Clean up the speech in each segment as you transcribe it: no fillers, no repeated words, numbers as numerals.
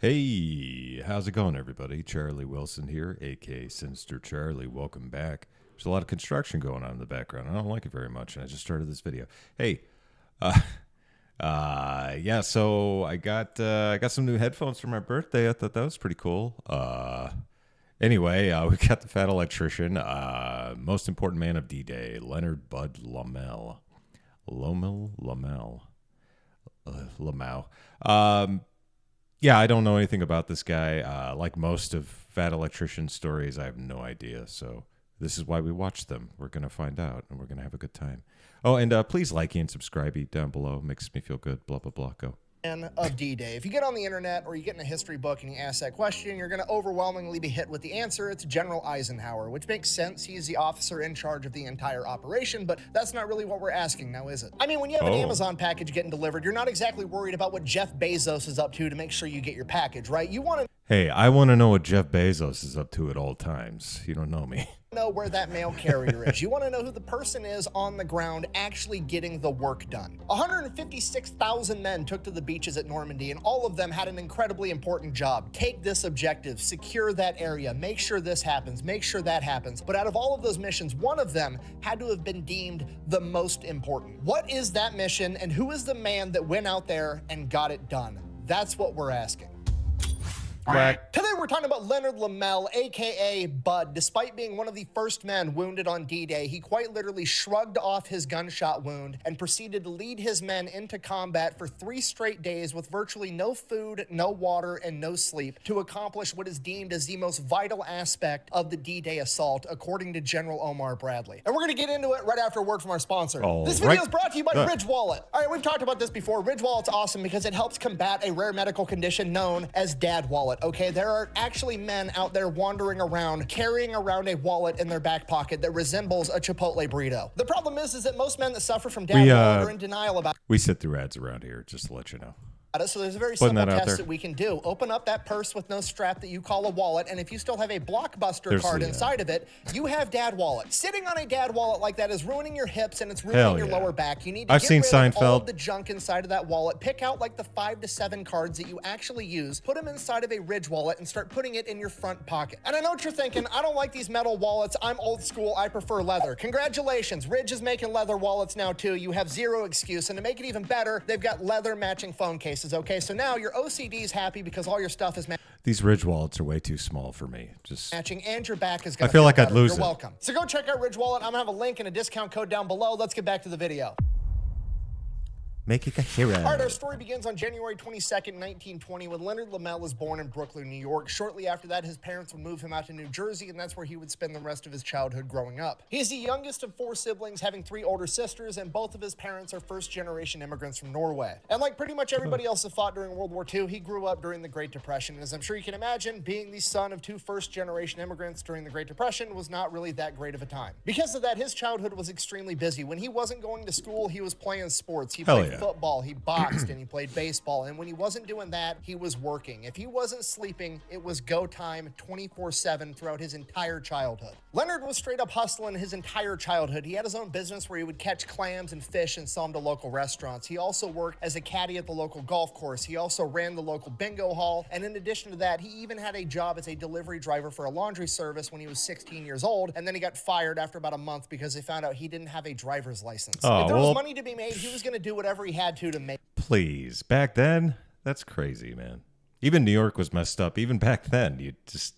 Hey, how's it going, everybody? Charlie Wilson here, aka Sinister Charlie. Welcome back. There's a lot of construction going on in the background. I don't like it very much, and I just started this video. Hey, yeah. So I got some new headphones for my birthday. I thought that was pretty cool. Anyway, we got the fat electrician, most important man of D-Day, Leonard Bud Lomell. Lomell. Yeah, I don't know anything about this guy. Like most of Fat Electrician stories, I have no idea. So this is why we watch them. We're going to find out, and we're going to have a good time. Oh, and please like and subscribe down below. Makes me feel good. Blah, blah, blah. Go. Of D-Day. If you get on the internet or you get in a history book and you ask that question, you're going to overwhelmingly be hit with the answer. It's General Eisenhower, which makes sense. He's the officer in charge of the entire operation, but that's not really what we're asking now, is it? I mean, when you have an Amazon package getting delivered, you're not exactly worried about what Jeff Bezos is up to make sure you get your package, right? You want to Hey, I want to know what Jeff Bezos is up to at all times. You don't know me. know where that mail carrier is. You want to know who the person is on the ground actually getting the work done. 156,000 men took to the beaches at Normandy, and all of them had an incredibly important job. Take this objective, secure that area, make sure this happens, make sure that happens. But out of all of those missions, one of them had to have been deemed the most important. What is that mission, and who is the man that went out there and got it done? That's what we're asking. Quack. Today we're talking about Leonard Lomell, aka Bud. Despite being one of the first men wounded on D-Day, he quite literally shrugged off his gunshot wound and proceeded to lead his men into combat for 3 straight days with virtually no food, no water, and no sleep to accomplish what is deemed as the most vital aspect of the D-Day assault, according to General Omar Bradley. And we're going to get into it right after a word from our sponsor. This video is brought to you by Ridge Wallet. All right, we've talked about this before. Ridge Wallet's awesome because it helps combat a rare medical condition known as dad wallet. Okay, there are actually men out there wandering around carrying around a wallet in their back pocket that resembles a Chipotle burrito. The problem is that most men that suffer from dad wallet are in denial about it. We sit through ads around here, just to let you know. So there's a very simple test that we can do. Open up that purse with no strap that you call a wallet, and if you still have a Blockbuster card inside of it, you have dad wallet. Sitting on a dad wallet like that is ruining your hips and it's ruining your lower back. You need to get rid of all of the junk inside of that wallet. Pick out like the 5 to 7 cards that you actually use, put them inside of a Ridge wallet, and start putting it in your front pocket. And I know what you're thinking, I don't like these metal wallets. I'm old school. I prefer leather. Congratulations. Ridge is making leather wallets now too. You have zero excuse. And to make it even better, they've got leather matching phone cases. Okay, so now your OCD is happy because all your stuff is These Ridge wallets are way too small for me. Just matching, and your back is going to feel like I'd lose it. You're welcome. So go check out Ridge Wallet. I'm going to have a link and a discount code down below. Let's get back to the video. Making a hero. All right, our story begins on January 22nd, 1920, when Leonard Lomell was born in Brooklyn, New York. Shortly after that, his parents would move him out to New Jersey, and that's where he would spend the rest of his childhood growing up. He is the youngest of 4 siblings, having 3 older sisters, and both of his parents are first-generation immigrants from Norway. And like pretty much everybody else that fought during World War II, he grew up during the Great Depression. And as I'm sure you can imagine, being the son of 2 first-generation immigrants during the Great Depression was not really that great of a time. Because of that, his childhood was extremely busy. When he wasn't going to school, he was playing sports. He played football, he boxed, and he played baseball, and when he wasn't doing that, he was working. If he wasn't sleeping, it was go time 24/7 throughout his entire childhood. Leonard was straight up hustling his entire childhood. He had his own business where he would catch clams and fish and sell them to local restaurants. He also worked as a caddy at the local golf course. He also ran the local bingo hall, and in addition to that, he even had a job as a delivery driver for a laundry service when he was 16 years old, and then he got fired after about a month because they found out he didn't have a driver's license. If there was money to be made, he was going to do whatever he had to make. Please, back then, that's crazy, man. Even New York was messed up. Even back then, you just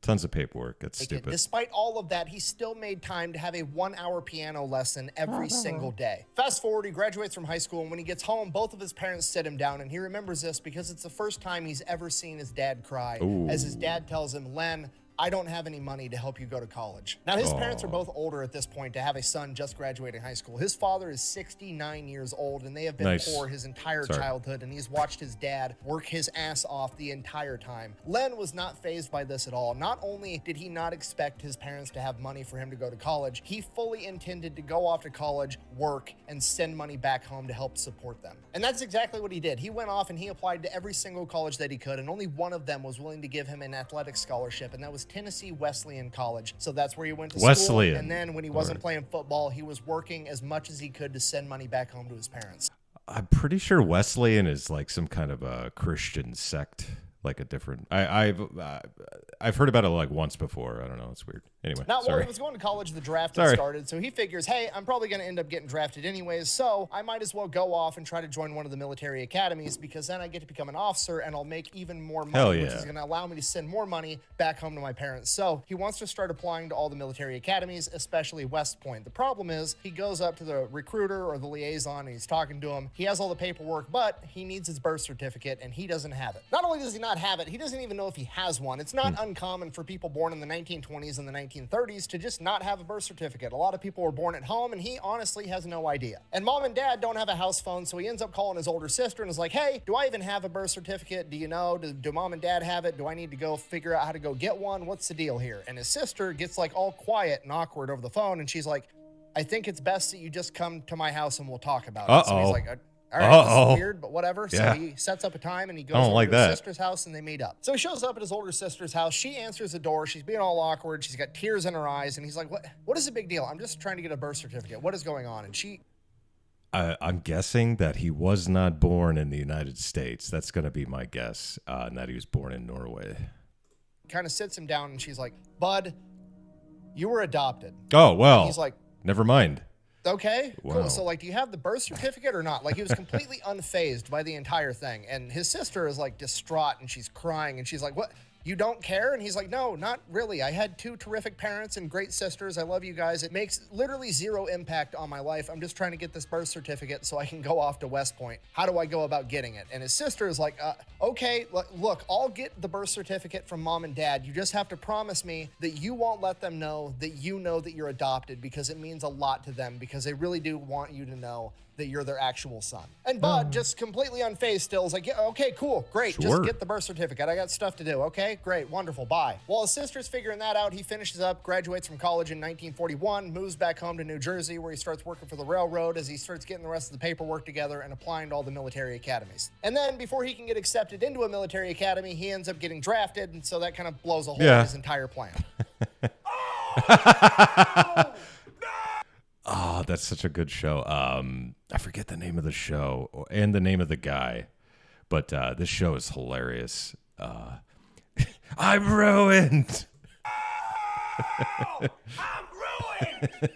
tons of paperwork. That's stupid. Despite all of that, he still made time to have a 1-hour piano lesson every single day. Fast forward, he graduates from high school, and when he gets home, both of his parents sit him down, and he remembers this because it's the first time he's ever seen his dad cry. As his dad tells him, "Len, I don't have any money to help you go to college." Now, his parents are both older at this point to have a son just graduating high school. His father is 69 years old, and they have been poor his entire childhood, and he's watched his dad work his ass off the entire time. Len was not fazed by this at all. Not only did he not expect his parents to have money for him to go to college, he fully intended to go off to college, work, and send money back home to help support them. And that's exactly what he did. He went off and he applied to every single college that he could, and only one of them was willing to give him an athletic scholarship, and that was Tennessee Wesleyan College. So that's where he went to school. And then when he wasn't playing football, he was working as much as he could to send money back home to his parents. I'm pretty sure Wesleyan is like some kind of a Christian sect. like a different. I've heard about it like once before. I don't know. It's weird. Anyway, Now, while sorry. he was going to college, the draft had started, so he figures, hey, I'm probably going to end up getting drafted anyways, so I might as well go off and try to join one of the military academies, because then I get to become an officer and I'll make even more money, which is going to allow me to send more money back home to my parents. So he wants to start applying to all the military academies, especially West Point. The problem is he goes up to the recruiter or the liaison and he's talking to him. He has all the paperwork, but he needs his birth certificate and he doesn't have it. Not only does he not have it, he doesn't even know if he has one. It's not uncommon for people born in the 1920s and the 1930s to just not have a birth certificate. A lot of people were born at home and he honestly has no idea. And mom and dad don't have a house phone, so he ends up calling his older sister and is like, hey, do I even have a birth certificate? Do you know? Do mom and dad have it? Do I need to go figure out how to go get one? What's the deal here? And his sister gets like all quiet and awkward over the phone and she's like, I think it's best that you just come to my house and we'll talk about it. So he's like, all right, this is weird, but whatever. Yeah. So he sets up a time and he goes over to his sister's house and they meet up. So he shows up at his older sister's house. She answers the door. She's being all awkward. She's got tears in her eyes. And he's like, what is the big deal? I'm just trying to get a birth certificate. What is going on? And I'm guessing that he was not born in the United States. That's going to be my guess, and that he was born in Norway. Kind of sits him down and she's like, bud, you were adopted. Oh, well. And he's like, never mind. Okay, wow. Cool. So, like, do you have the birth certificate or not? Like, he was completely unfazed by the entire thing. And his sister is, like, distraught, and she's crying, and she's like, what? You don't care? And he's like, no, not really. I had two terrific parents and great sisters. I love you guys. It makes literally zero impact on my life. I'm just trying to get this birth certificate so I can go off to West Point. How do I go about getting it? And his sister is like, okay, look, I'll get the birth certificate from mom and dad. You just have to promise me that you won't let them know that you know that you're adopted, because it means a lot to them, because they really do want you to know that you're their actual son. And Bud, just completely unfazed still, is like, yeah, okay, cool, great, just get the birth certificate. I got stuff to do. Okay, great, wonderful, bye. While his sister's figuring that out, he finishes up, graduates from college in 1941, moves back home to New Jersey, where he starts working for the railroad as he starts getting the rest of the paperwork together and applying to all the military academies. And then before he can get accepted into a military academy, he ends up getting drafted, and so that kind of blows a hole in his entire plan. Oh, that's such a good show. I forget the name of the show and the name of the guy, but this show is hilarious. I'm ruined. I'm ruined.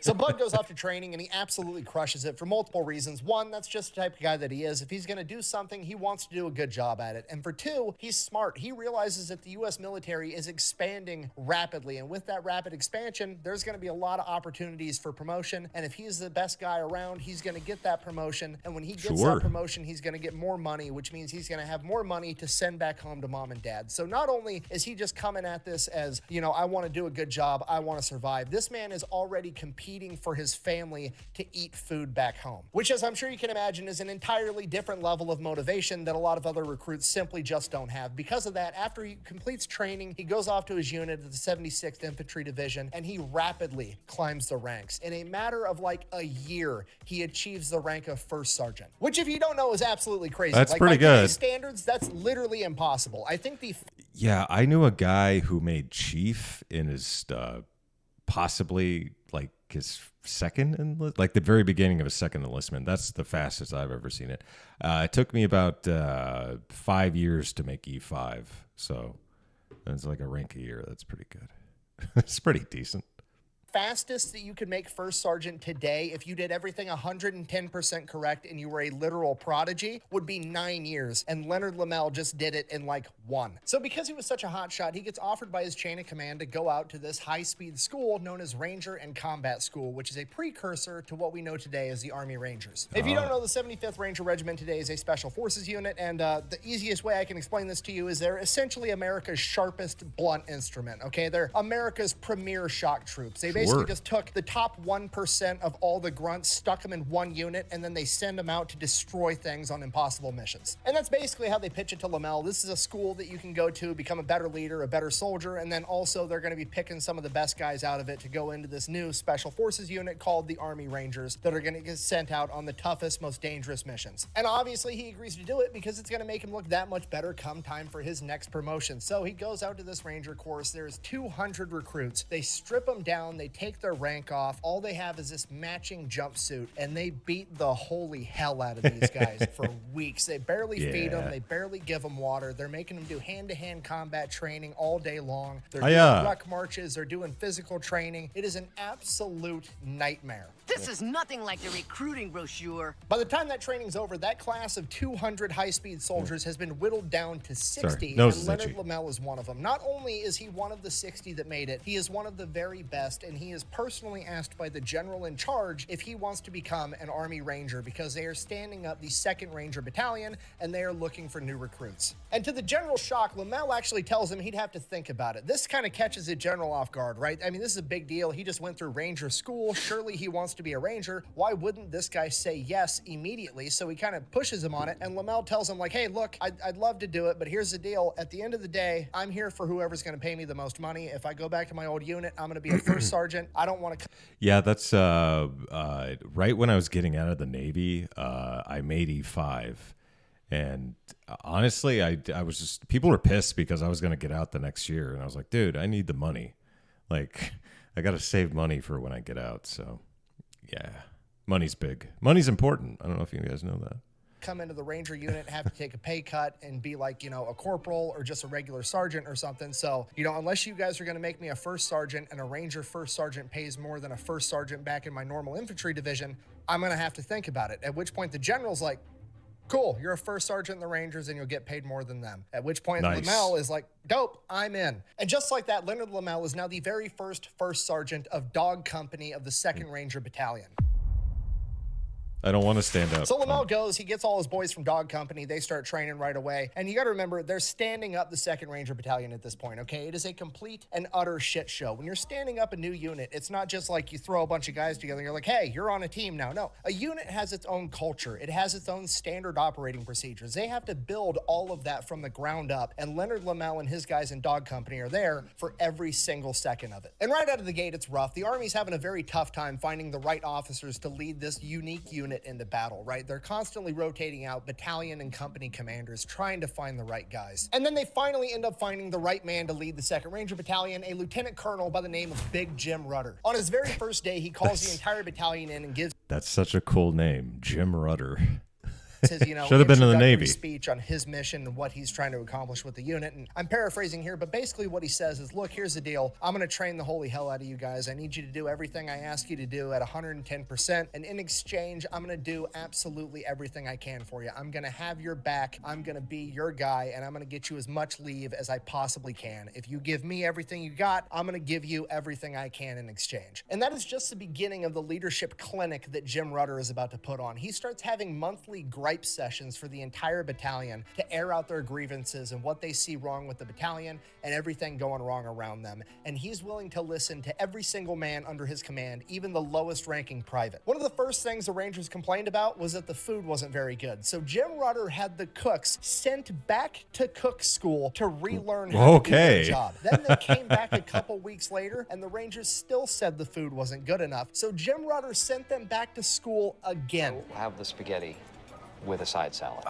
So Bud goes off to training and he absolutely crushes it for multiple reasons. One, that's just the type of guy that he is. If he's going to do something, he wants to do a good job at it. And for two, he's smart. He realizes that the U.S. military is expanding rapidly. And with that rapid expansion, there's going to be a lot of opportunities for promotion. And if he's the best guy around, he's going to get that promotion. And when he gets that promotion, he's going to get more money, which means he's going to have more money to send back home to mom and dad. So not only is he just coming at this as, you know, I want to do a good job, I want to survive. This man is already competing for his family to eat food back home, which, as I'm sure you can imagine, is an entirely different level of motivation that a lot of other recruits simply just don't have. Because of that, after he completes training, he goes off to his unit at the 76th Infantry Division, and he rapidly climbs the ranks. In a matter of like a year, he achieves the rank of first sergeant, which, if you don't know, is absolutely crazy. That's like, pretty by good. today's standards, that's literally impossible. I think Yeah, I knew a guy who made chief in his possibly like his second like the very beginning of his second enlistment. That's the fastest I've ever seen it. It took me about 5 years to make E5, so that's like a rank a year. That's pretty good. It's pretty decent. Fastest that you could make first sergeant today, if you did everything 110% correct and you were a literal prodigy, would be 9 years. And Leonard Lomell just did it in like 1. So because he was such a hot shot, he gets offered by his chain of command to go out to this high-speed school known as Ranger and Combat School, which is a precursor to what we know today as the Army Rangers. If you don't know, the 75th Ranger Regiment today is a special forces unit, and the easiest way I can explain this to you is they're essentially America's sharpest blunt instrument, okay? They're America's premier shock troops. They basically just took the top 1% of all the grunts, stuck them in one unit, and then they send them out to destroy things on impossible missions. And that's basically how they pitch it to Lomell. This is a school that you can go to, become a better leader, a better soldier, and then also they're going to be picking some of the best guys out of it to go into this new special forces unit called the Army Rangers that are going to get sent out on the toughest, most dangerous missions. And obviously he agrees to do it because it's going to make him look that much better come time for his next promotion. So he goes out to this Ranger course. There's 200 recruits. They strip them down. They they take their rank off. All they have is this matching jumpsuit, and they beat the holy hell out of these guys for weeks. They barely feed them. They barely give them water. They're making them do hand-to-hand combat training all day long. They're doing ruck marches. They're doing physical training. It is an absolute nightmare. This is nothing like the recruiting brochure. By the time that training's over, that class of 200 high-speed soldiers has been whittled down to 60, and Leonard Lomell is one of them. Not only is he one of the 60 that made it, he is one of the very best, and he is personally asked by the general in charge if he wants to become an Army Ranger, because they are standing up the 2nd Ranger Battalion, and they are looking for new recruits. And to the general's shock, Lomell actually tells him he'd have to think about it. This kind of catches the general off guard, right? I mean, this is a big deal. He just went through Ranger school. Surely he wants to be a Ranger. Why wouldn't this guy say yes immediately? So he kind of pushes him on it, and Lomell tells him, like, hey, look, I'd love to do it, but here's the deal. At the end of the day, I'm here for whoever's going to pay me the most money. If I go back to my old unit, I'm going to be a first sergeant. I don't want to... Yeah, that's right when I was getting out of the Navy, I'm 85. And honestly, I was just... People were pissed because I was going to get out the next year. And I was like, dude, I need the money. Like, I got to save money for when I get out. So, yeah, money's big. Money's important. I don't know if you guys know that. Come into the Ranger unit, have to take a pay cut and be like, you know, a corporal or just a regular sergeant or something. So, you know, unless you guys are going to make me a first sergeant, and a Ranger first sergeant pays more than a first sergeant back in my normal infantry division, I'm going to have to think about it. At which point the general's like, cool, you're a first sergeant in the Rangers and you'll get paid more than them. At which point Lomell is like, dope, I'm in. And just like that, Leonard Lomell is now the very first sergeant of Dog Company of the 2nd Ranger Battalion. I don't want to stand up. So Lomell goes, he gets all his boys from Dog Company, they start training right away. And you got to remember, they're standing up the 2nd Ranger Battalion at this point, okay? It is a complete and utter shit show. When you're standing up a new unit, it's not just like you throw a bunch of guys together and you're like, hey, you're on a team now. No, a unit has its own culture. It has its own standard operating procedures. They have to build all of that from the ground up. And Leonard Lomell and his guys in Dog Company are there for every single second of it. And right out of the gate, it's rough. The Army's having a very tough time finding the right officers to lead this unique unit into battle, right? They're constantly rotating out battalion and company commanders, trying to find the right guys. And then they finally end up finding the right man to lead the 2nd Ranger Battalion, a lieutenant colonel by the name of Big Jim Rudder. On his very first day, he calls the entire battalion in and gives... That's such a cool name, Jim Rudder. His, you know, should have been in the Navy. Speech on his mission and what he's trying to accomplish with the unit. And I'm paraphrasing here, but basically what he says is, look, here's the deal. I'm going to train the holy hell out of you guys. I need you to do everything I ask you to do at 110%. And in exchange, I'm going to do absolutely everything I can for you. I'm going to have your back. I'm going to be your guy, and I'm going to get you as much leave as I possibly can. If you give me everything you got, I'm going to give you everything I can in exchange. And that is just the beginning of the leadership clinic that Jim Rudder is about to put on. He starts having monthly gripe sessions for the entire battalion to air out their grievances and what they see wrong with the battalion and everything going wrong around them. And he's willing to listen to every single man under his command, even the lowest ranking private. One of the first things the Rangers complained about was that the food wasn't very good. So Jim Rudder had the cooks sent back to cook school to relearn how to do their job. Then they came back a couple weeks later and the Rangers still said the food wasn't good enough. So Jim Rudder sent them back to school again. We'll have the spaghetti with a side salad.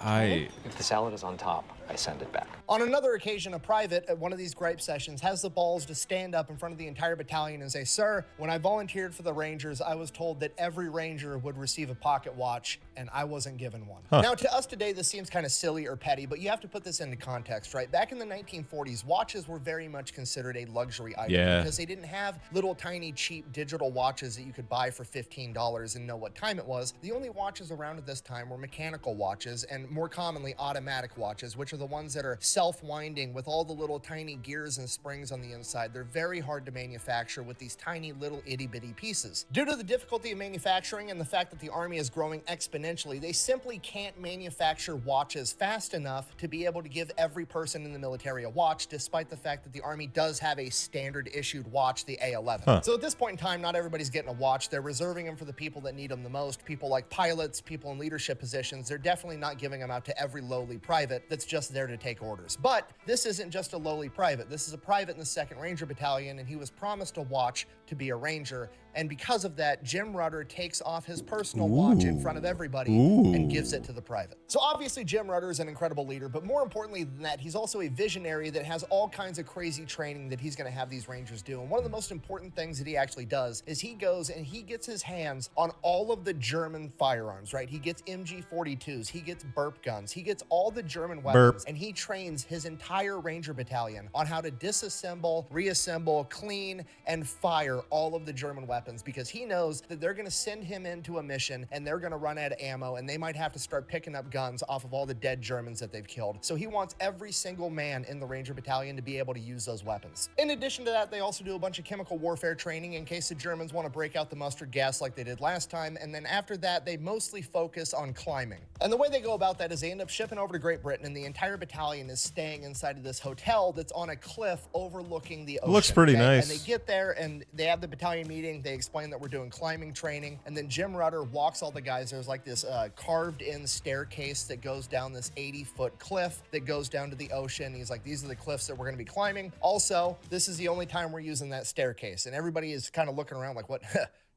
If the salad is on top, I send it back. On another occasion, a private at one of these gripe sessions has the balls to stand up in front of the entire battalion and say, sir, when I volunteered for the Rangers, I was told that every Ranger would receive a pocket watch, and I wasn't given one. Now, to us today, this seems kind of silly or petty, but you have to put this into context, right? Back in the 1940s, watches were very much considered a luxury item because they didn't have little tiny cheap digital watches that you could buy for $15 and know what time it was. The only watches around at this time were mechanical watches and more commonly automatic watches, which are the ones that are self-winding with all the little tiny gears and springs on the inside. They're very hard to manufacture with these tiny little itty-bitty pieces. Due to the difficulty of manufacturing and the fact that the Army is growing exponentially, they simply can't manufacture watches fast enough to be able to give every person in the military a watch, despite the fact that the Army does have a standard issued watch, the A11. So at this point in time, not everybody's getting a watch. They're reserving them for the people that need them the most. People like pilots, people in leadership positions. They're definitely not giving them out to every lowly private that's just there to take orders. But this isn't just a lowly private. This is a private in the 2nd Ranger Battalion, and he was promised a watch to be a Ranger. And because of that, Jim Rudder takes off his personal watch in front of everybody and gives it to the private. So obviously Jim Rudder is an incredible leader, but more importantly than that, he's also a visionary that has all kinds of crazy training that he's going to have these Rangers do. And one of the most important things that he actually does is he goes and he gets his hands on all of the German firearms, right? He gets MG42s, he gets burp guns, he gets all the German weapons, and he trains his entire Ranger battalion on how to disassemble, reassemble, clean, and fire all of the German weapons, because he knows that they're going to send him into a mission and they're going to run out of ammo and they might have to start picking up guns off of all the dead Germans that they've killed. So he wants every single man in the Ranger battalion to be able to use those weapons. In addition to that, they also do a bunch of chemical warfare training in case the Germans want to break out the mustard gas like they did last time. And then after that, they mostly focus on climbing. And the way they go about that is they end up shipping over to Great Britain, and the entire battalion is staying inside of this hotel that's on a cliff overlooking the ocean. Looks pretty nice. And they get there and they have the battalion meeting. They explain that we're doing climbing training, and then Jim Rudder walks all the guys. There's like this carved in staircase that goes down this 80-foot cliff that goes down to the ocean. He's like, these are the cliffs that we're going to be climbing. Also, this is the only time we're using that staircase, and everybody is kind of looking around like, what?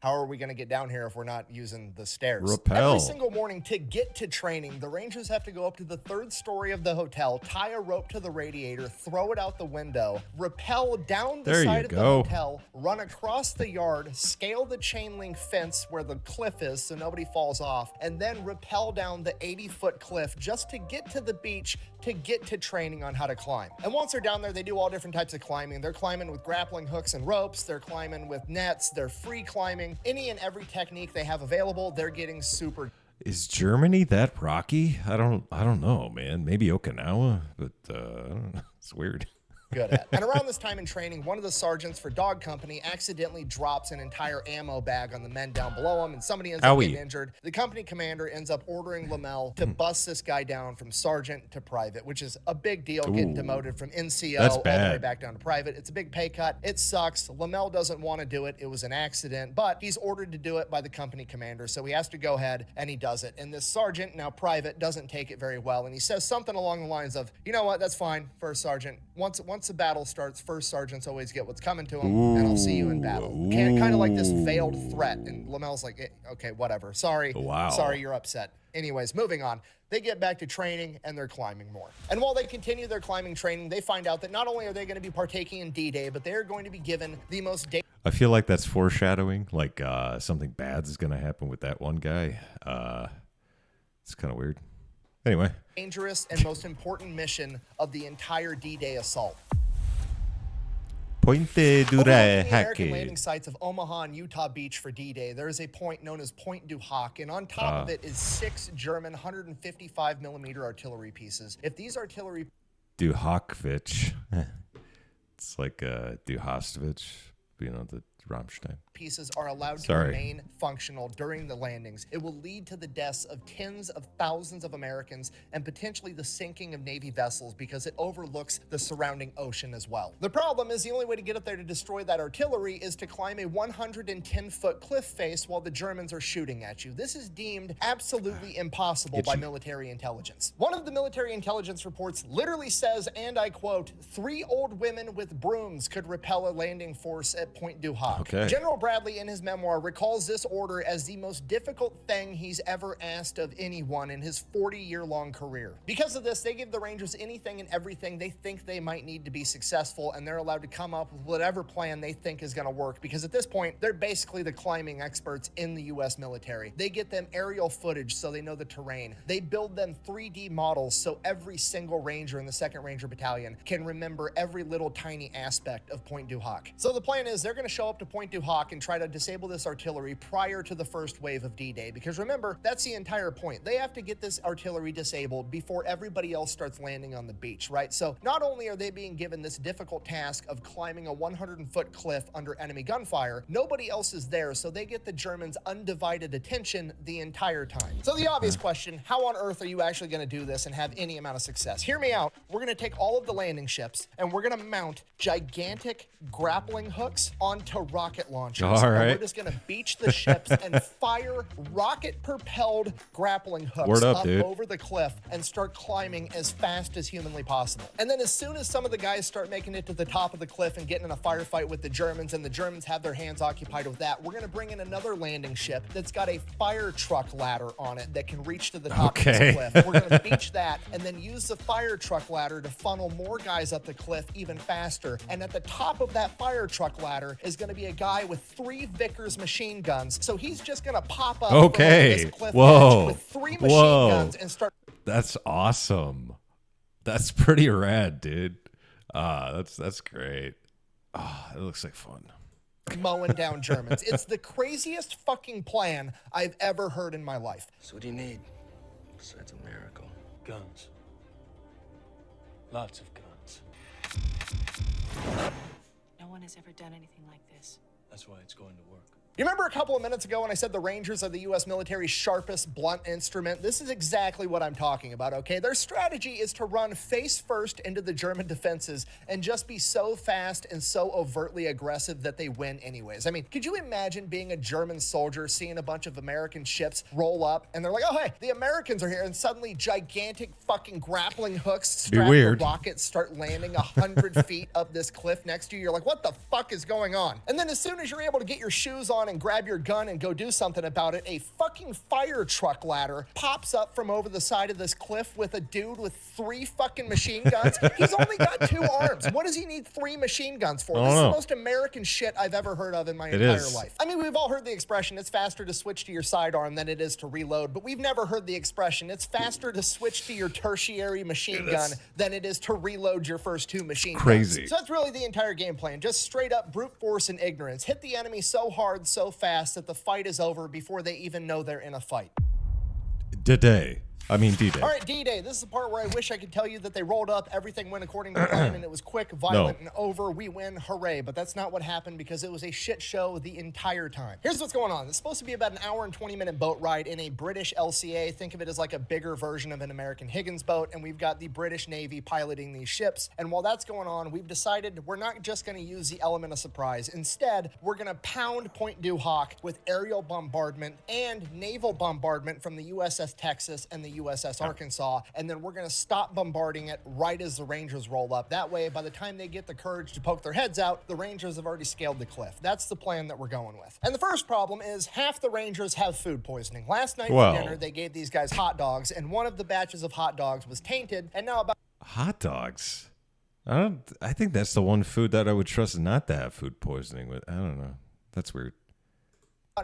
How are we going to get down here if we're not using the stairs? Rappel. Every single morning to get to training, the Rangers have to go up to the 3rd story of the hotel, tie a rope to the radiator, throw it out the window, rappel down the side of the hotel, run across the yard, scale the chain link fence where the cliff is so nobody falls off, and then rappel down the 80-foot cliff just to get to the beach to get to training on how to climb. And once they're down there, they do all different types of climbing. They're climbing with grappling hooks and ropes. They're climbing with nets. They're free climbing. Any and every technique they have available, they're getting super. Is Germany that rocky? I don't know, man. Maybe Okinawa, but I don't know. It's weird. Good at. And around this time in training, one of the sergeants for Dog Company accidentally drops an entire ammo bag on the men down below him, and somebody ends up getting injured. The company commander ends up ordering Lomell to bust this guy down from sergeant to private, which is a big deal, getting demoted from NCO all the way back down to private. It's a big pay cut. It sucks. Lomell doesn't want to do it. It was an accident, but he's ordered to do it by the company commander, so he has to go ahead and he does it. And this sergeant, now private, doesn't take it very well, and he says something along the lines of, you know what, that's fine, first sergeant. Once the battle starts, first sergeants always get what's coming to them, and I'll see you in battle. Kind of like this veiled threat. And Lomell's like, okay, whatever. Sorry. Wow. Sorry, you're upset. Anyways, moving on. They get back to training, and they're climbing more. And while they continue their climbing training, they find out that not only are they going to be partaking in D-Day, but they're going to be given the most I feel like that's foreshadowing, like something bad is going to happen with that one guy. It's kind of weird. Anyway. Dangerous and most important mission of the entire D-Day assault. Pointe du Overlooking the American Hack. landing sites of Omaha and Utah Beach for D-Day, there is a point known as Point Dhawk, and on top of it is 6 German 155mm artillery pieces. If these artillery... Duhokvich. It's like Duhostovich, you know, the Rammstein. Pieces are allowed to remain functional during the landings, it will lead to the deaths of tens of thousands of Americans and potentially the sinking of Navy vessels because it overlooks the surrounding ocean as well. The problem is the only way to get up there to destroy that artillery is to climb a 110-foot cliff face while the Germans are shooting at you. This is deemed absolutely impossible by military intelligence. One of the military intelligence reports literally says, and I quote, 3 old women with brooms could repel a landing force at Point Dhawk. General Bradley, in his memoir, recalls this order as the most difficult thing he's ever asked of anyone in his 40-year-long career. Because of this, they give the Rangers anything and everything they think they might need to be successful, and they're allowed to come up with whatever plan they think is going to work, because at this point, they're basically the climbing experts in the U.S. military. They get them aerial footage so they know the terrain. They build them 3D models so every single Ranger in the 2nd Ranger Battalion can remember every little tiny aspect of Point Dhawk. So the plan is they're going to show up to Point Dhawk and try to disable this artillery prior to the first wave of D-Day, because remember, that's the entire point. They have to get this artillery disabled before everybody else starts landing on the beach, right? So not only are they being given this difficult task of climbing a 100-foot cliff under enemy gunfire, nobody else is there, so they get the Germans' undivided attention the entire time. So the obvious question, how on earth are you actually going to do this and have any amount of success? Hear me out. We're going to take all of the landing ships and we're going to mount gigantic grappling hooks onto rocket launchers. All right. And we're just going to beach the ships and fire rocket-propelled grappling hooks up, dude. over the cliff and start climbing as fast as humanly possible. And then as soon as some of the guys start making it to the top of the cliff and getting in a firefight with the Germans, and the Germans have their hands occupied with that, we're going to bring in another landing ship that's got a fire truck ladder on it that can reach to the top of this cliff. We're going to beach that and then use the fire truck ladder to funnel more guys up the cliff even faster. And at the top of that fire truck ladder is going to be a guy with 3 Vickers machine guns. So he's just going to pop up from this cliff edge with 3 machine guns and start. That's awesome. That's pretty rad, dude. That's great. It looks like fun. Mowing down Germans. It's the craziest fucking plan I've ever heard in my life. So what do you need besides a miracle? Guns. Lots of guns. No one has ever done anything like this. That's why it's going to work. You remember a couple of minutes ago when I said the Rangers are the U.S. military's sharpest blunt instrument? This is exactly what I'm talking about, okay? Their strategy is to run face first into the German defenses and just be so fast and so overtly aggressive that they win anyways. I mean, could you imagine being a German soldier, seeing a bunch of American ships roll up, and they're like, oh, hey, the Americans are here, and suddenly gigantic fucking grappling hooks strapped to rockets start landing 100 feet up this cliff next to you. You're like, what the fuck is going on? And then as soon as you're able to get your shoes on and grab your gun and go do something about it, a fucking fire truck ladder pops up from over the side of this cliff with a dude with 3 fucking machine guns. He's only got 2 arms. What does he need 3 machine guns for? This is the most American shit I've ever heard of in my entire life. I mean, we've all heard the expression, it's faster to switch to your sidearm than it is to reload, but we've never heard the expression, it's faster to switch to your tertiary machine gun than it is to reload your first 2 machine guns. So that's really the entire game plan, just straight up brute force and ignorance. Hit the enemy so hard, so fast that the fight is over before they even know they're in a fight. D-Day. D-Day. All right, D-Day. This is the part where I wish I could tell you that they rolled up, everything went according to plan, and it was quick, violent, and over. We win, hooray. But that's not what happened because it was a shit show the entire time. Here's what's going on. It's supposed to be about an hour and 20-minute boat ride in a British LCA. Think of it as like a bigger version of an American Higgins boat, and we've got the British Navy piloting these ships. And while that's going on, we've decided we're not just going to use the element of surprise. Instead, we're going to pound Point Dhawk with aerial bombardment and naval bombardment from the USS Texas and the USS Arkansas, and then we're going to stop bombarding it right as the Rangers roll up. That way, by the time they get the courage to poke their heads out, the Rangers have already scaled the cliff. That's the plan that we're going with. And the first problem is half the Rangers have food poisoning. Last night for dinner, they gave these guys hot dogs, and one of the batches of hot dogs was tainted, and now about... Hot dogs? I think that's the one food that I would trust not to have food poisoning with. I don't know. That's weird.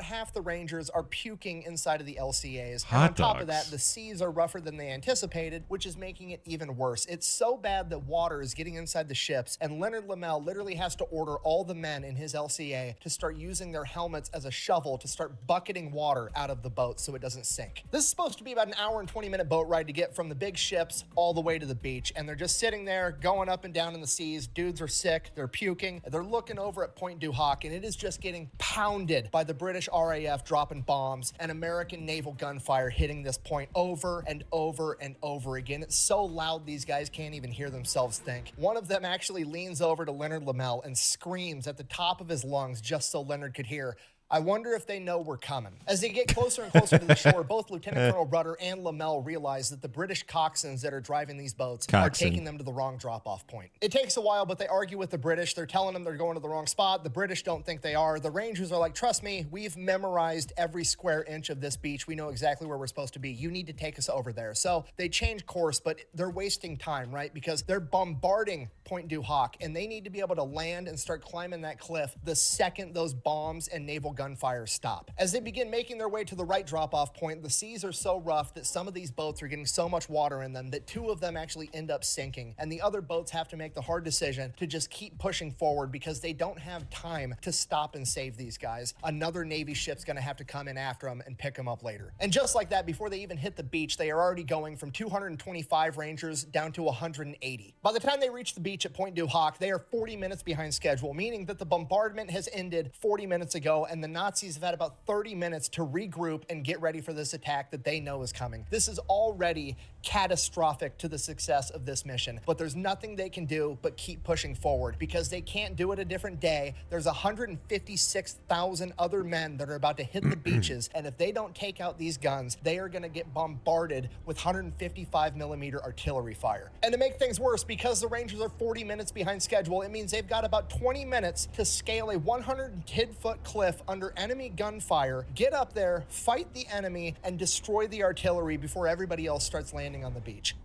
Half the Rangers are puking inside of the LCAs. And on top of that, the seas are rougher than they anticipated, which is making it even worse. It's so bad that water is getting inside the ships, and Leonard Lomell literally has to order all the men in his LCA to start using their helmets as a shovel to start bucketing water out of the boat so it doesn't sink. This is supposed to be about an hour and 20-minute boat ride to get from the big ships all the way to the beach, and they're just sitting there going up and down in the seas. Dudes are sick, they're puking, they're looking over at Point Dhawk, and it is just getting pounded by the British RAF dropping bombs and American naval gunfire hitting this point over and over and over again. It's so loud these guys can't even hear themselves think. One of them actually leans over to Leonard Lomell and screams at the top of his lungs just so Leonard could hear, I wonder if they know we're coming. As they get closer and closer to the shore, both Lieutenant Colonel Rudder and Lomell realize that the British coxswains that are driving these boats are taking them to the wrong drop-off point. It takes a while, but they argue with the British. They're telling them they're going to the wrong spot. The British don't think they are. The Rangers are like, trust me, we've memorized every square inch of this beach. We know exactly where we're supposed to be. You need to take us over there. So they change course, but they're wasting time, right? Because they're bombarding Point Dhawk, and they need to be able to land and start climbing that cliff the second those bombs and naval gunfire stop. As they begin making their way to the right drop-off point, the seas are so rough that some of these boats are getting so much water in them that 2 of them actually end up sinking, and the other boats have to make the hard decision to just keep pushing forward because they don't have time to stop and save these guys. Another Navy ship's gonna have to come in after them and pick them up later. And just like that, before they even hit the beach, they are already going from 225 Rangers down to 180. By the time they reach the beach at Point Dhawk, they are 40 minutes behind schedule, meaning that the bombardment has ended 40 minutes ago, and the Nazis have had about 30 minutes to regroup and get ready for this attack that they know is coming. This is already catastrophic to the success of this mission, but there's nothing they can do but keep pushing forward because they can't do it a different day. There's 156,000 other men that are about to hit the beaches, and if they don't take out these guns, they are going to get bombarded with 155 millimeter artillery fire. And to make things worse, because the Rangers are 40 minutes behind schedule, it means they've got about 20 minutes to scale a 110-foot cliff under enemy gunfire, get up there, fight the enemy, and destroy the artillery before everybody else starts landing on the beach.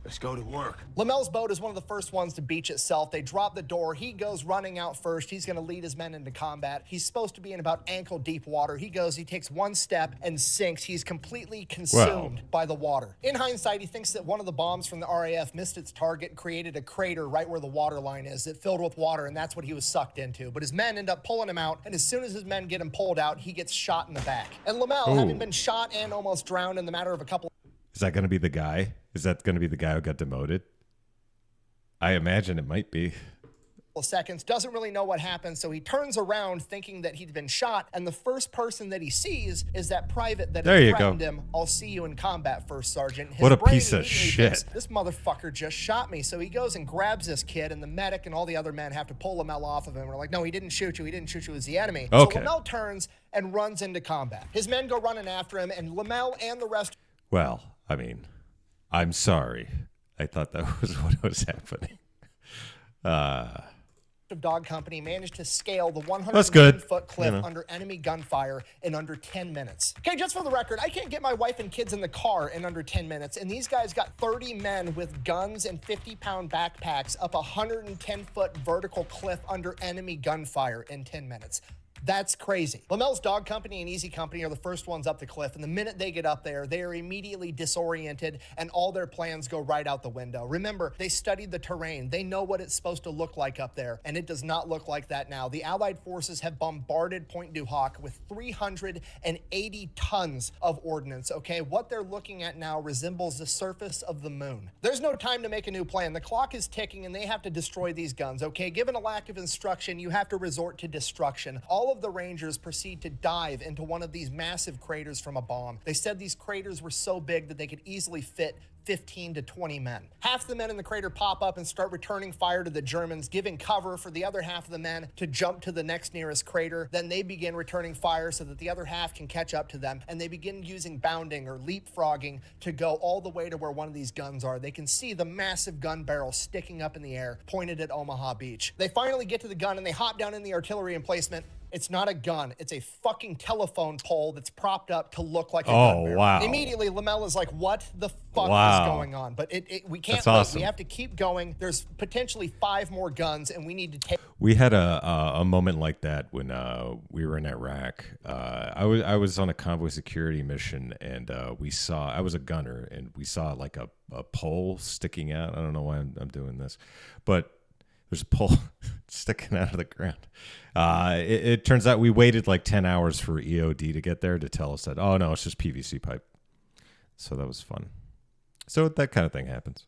Let's go to work. Lomell's boat is one of the first ones to beach itself. They drop the door. He goes running out first. He's going to lead his men into combat. He's supposed to be in about ankle deep water. He takes one step and sinks. He's completely consumed by the water. In hindsight, he thinks that one of the bombs from the RAF missed its target and created a crater right where the water line is. It filled with water, and that's what he was sucked into. But his men end up pulling him out, and as soon as his men get him pulled out, he gets shot in the back. And Lomell, having been shot and almost drowned in the matter of a couple... Is that going to be the guy? Is that going to be the guy who got demoted? I imagine it might be. Seconds, doesn't really know what happened, so he turns around thinking that he'd been shot, and the first person that he sees is that private that had threatened him. I'll see you in combat, First Sergeant. His what a brain piece of shit. Thinks, this motherfucker just shot me. So he goes and grabs this kid, and the medic and all the other men have to pull Lomell off of him. We're like, no, he didn't shoot you. He didn't shoot you. It was the enemy. Okay. So Lomell turns and runs into combat. His men go running after him, and Lomell and the rest... Well, I mean, I'm sorry. I thought that was what was happening. Of Dog Company managed to scale the 110-foot cliff under enemy gunfire in under 10 minutes. Okay, just for the record, I can't get my wife and kids in the car in under 10 minutes, and these guys got 30 men with guns and 50-pound backpacks up a 110-foot vertical cliff under enemy gunfire in 10 minutes. That's crazy. Lomell's Dog Company and Easy Company are the first ones up the cliff, and the minute they get up there, they are immediately disoriented, and all their plans go right out the window. Remember, they studied the terrain. They know what it's supposed to look like up there, and it does not look like that now. The Allied forces have bombarded Point Dhawk with 380 tons of ordnance, okay? What they're looking at now resembles the surface of the moon. There's no time to make a new plan. The clock is ticking, and they have to destroy these guns, okay? Given a lack of instruction, you have to resort to destruction. All of the Rangers proceed to dive into one of these massive craters from a bomb. They said these craters were so big that they could easily fit 15 to 20 men. Half the men in the crater pop up and start returning fire to the Germans, giving cover for the other half of the men to jump to the next nearest crater. Then they begin returning fire so that the other half can catch up to them, and they begin using bounding or leapfrogging to go all the way to where one of these guns are. They can see the massive gun barrel sticking up in the air, pointed at Omaha Beach. They finally get to the gun and they hop down in the artillery emplacement. It's not a gun. It's a fucking telephone pole that's propped up to look like a gun barrel. Wow. Immediately, Lomell is like, what the fuck is going on? But we can't That's awesome. We have to keep going. There's potentially 5 more guns, and we need to take... We had a moment like that when we were in Iraq. I was on a convoy security mission, and I was a gunner, and we saw like a pole sticking out. I don't know why I'm doing this, but there's a pole sticking out of the ground. It turns out we waited like 10 hours for EOD to get there to tell us that, oh, no, it's just PVC pipe. So that was fun. So that kind of thing happens.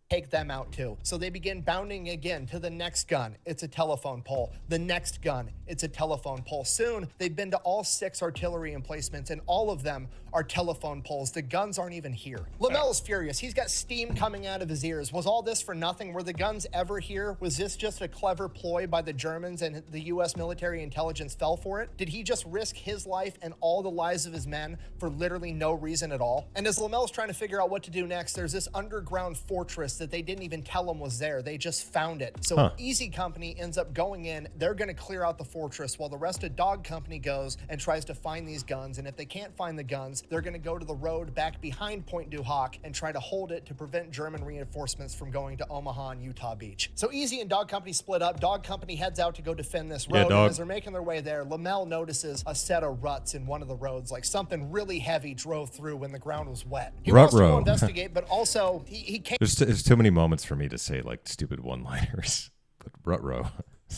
Take them out too. So they begin bounding again to the next gun. It's a telephone pole. The next gun, it's a telephone pole. Soon, they've been to all 6 artillery emplacements, and all of them are telephone poles. The guns aren't even here. Lomell is furious. He's got steam coming out of his ears. Was all this for nothing? Were the guns ever here? Was this just a clever ploy by the Germans and the U.S. military intelligence fell for it? Did he just risk his life and all the lives of his men for literally no reason at all? And as Lomell's trying to figure out what to do next, there's this underground fortress that they didn't even tell him was there. They just found it. So Easy Company ends up going in. They're going to clear out the fortress while the rest of Dog Company goes and tries to find these guns. And if they can't find the guns, they're going to go to the road back behind Point Dhawk and try to hold it to prevent German reinforcements from going to Omaha and Utah Beach. So Easy and Dog Company split up. Dog Company heads out to go defend this road. And as they're making their way there, Lomell notices a set of ruts in one of the roads, like something really heavy drove through when the ground was wet. He wants to go investigate, but also he can't. There's too many moments for me to say like stupid one-liners, but rut row.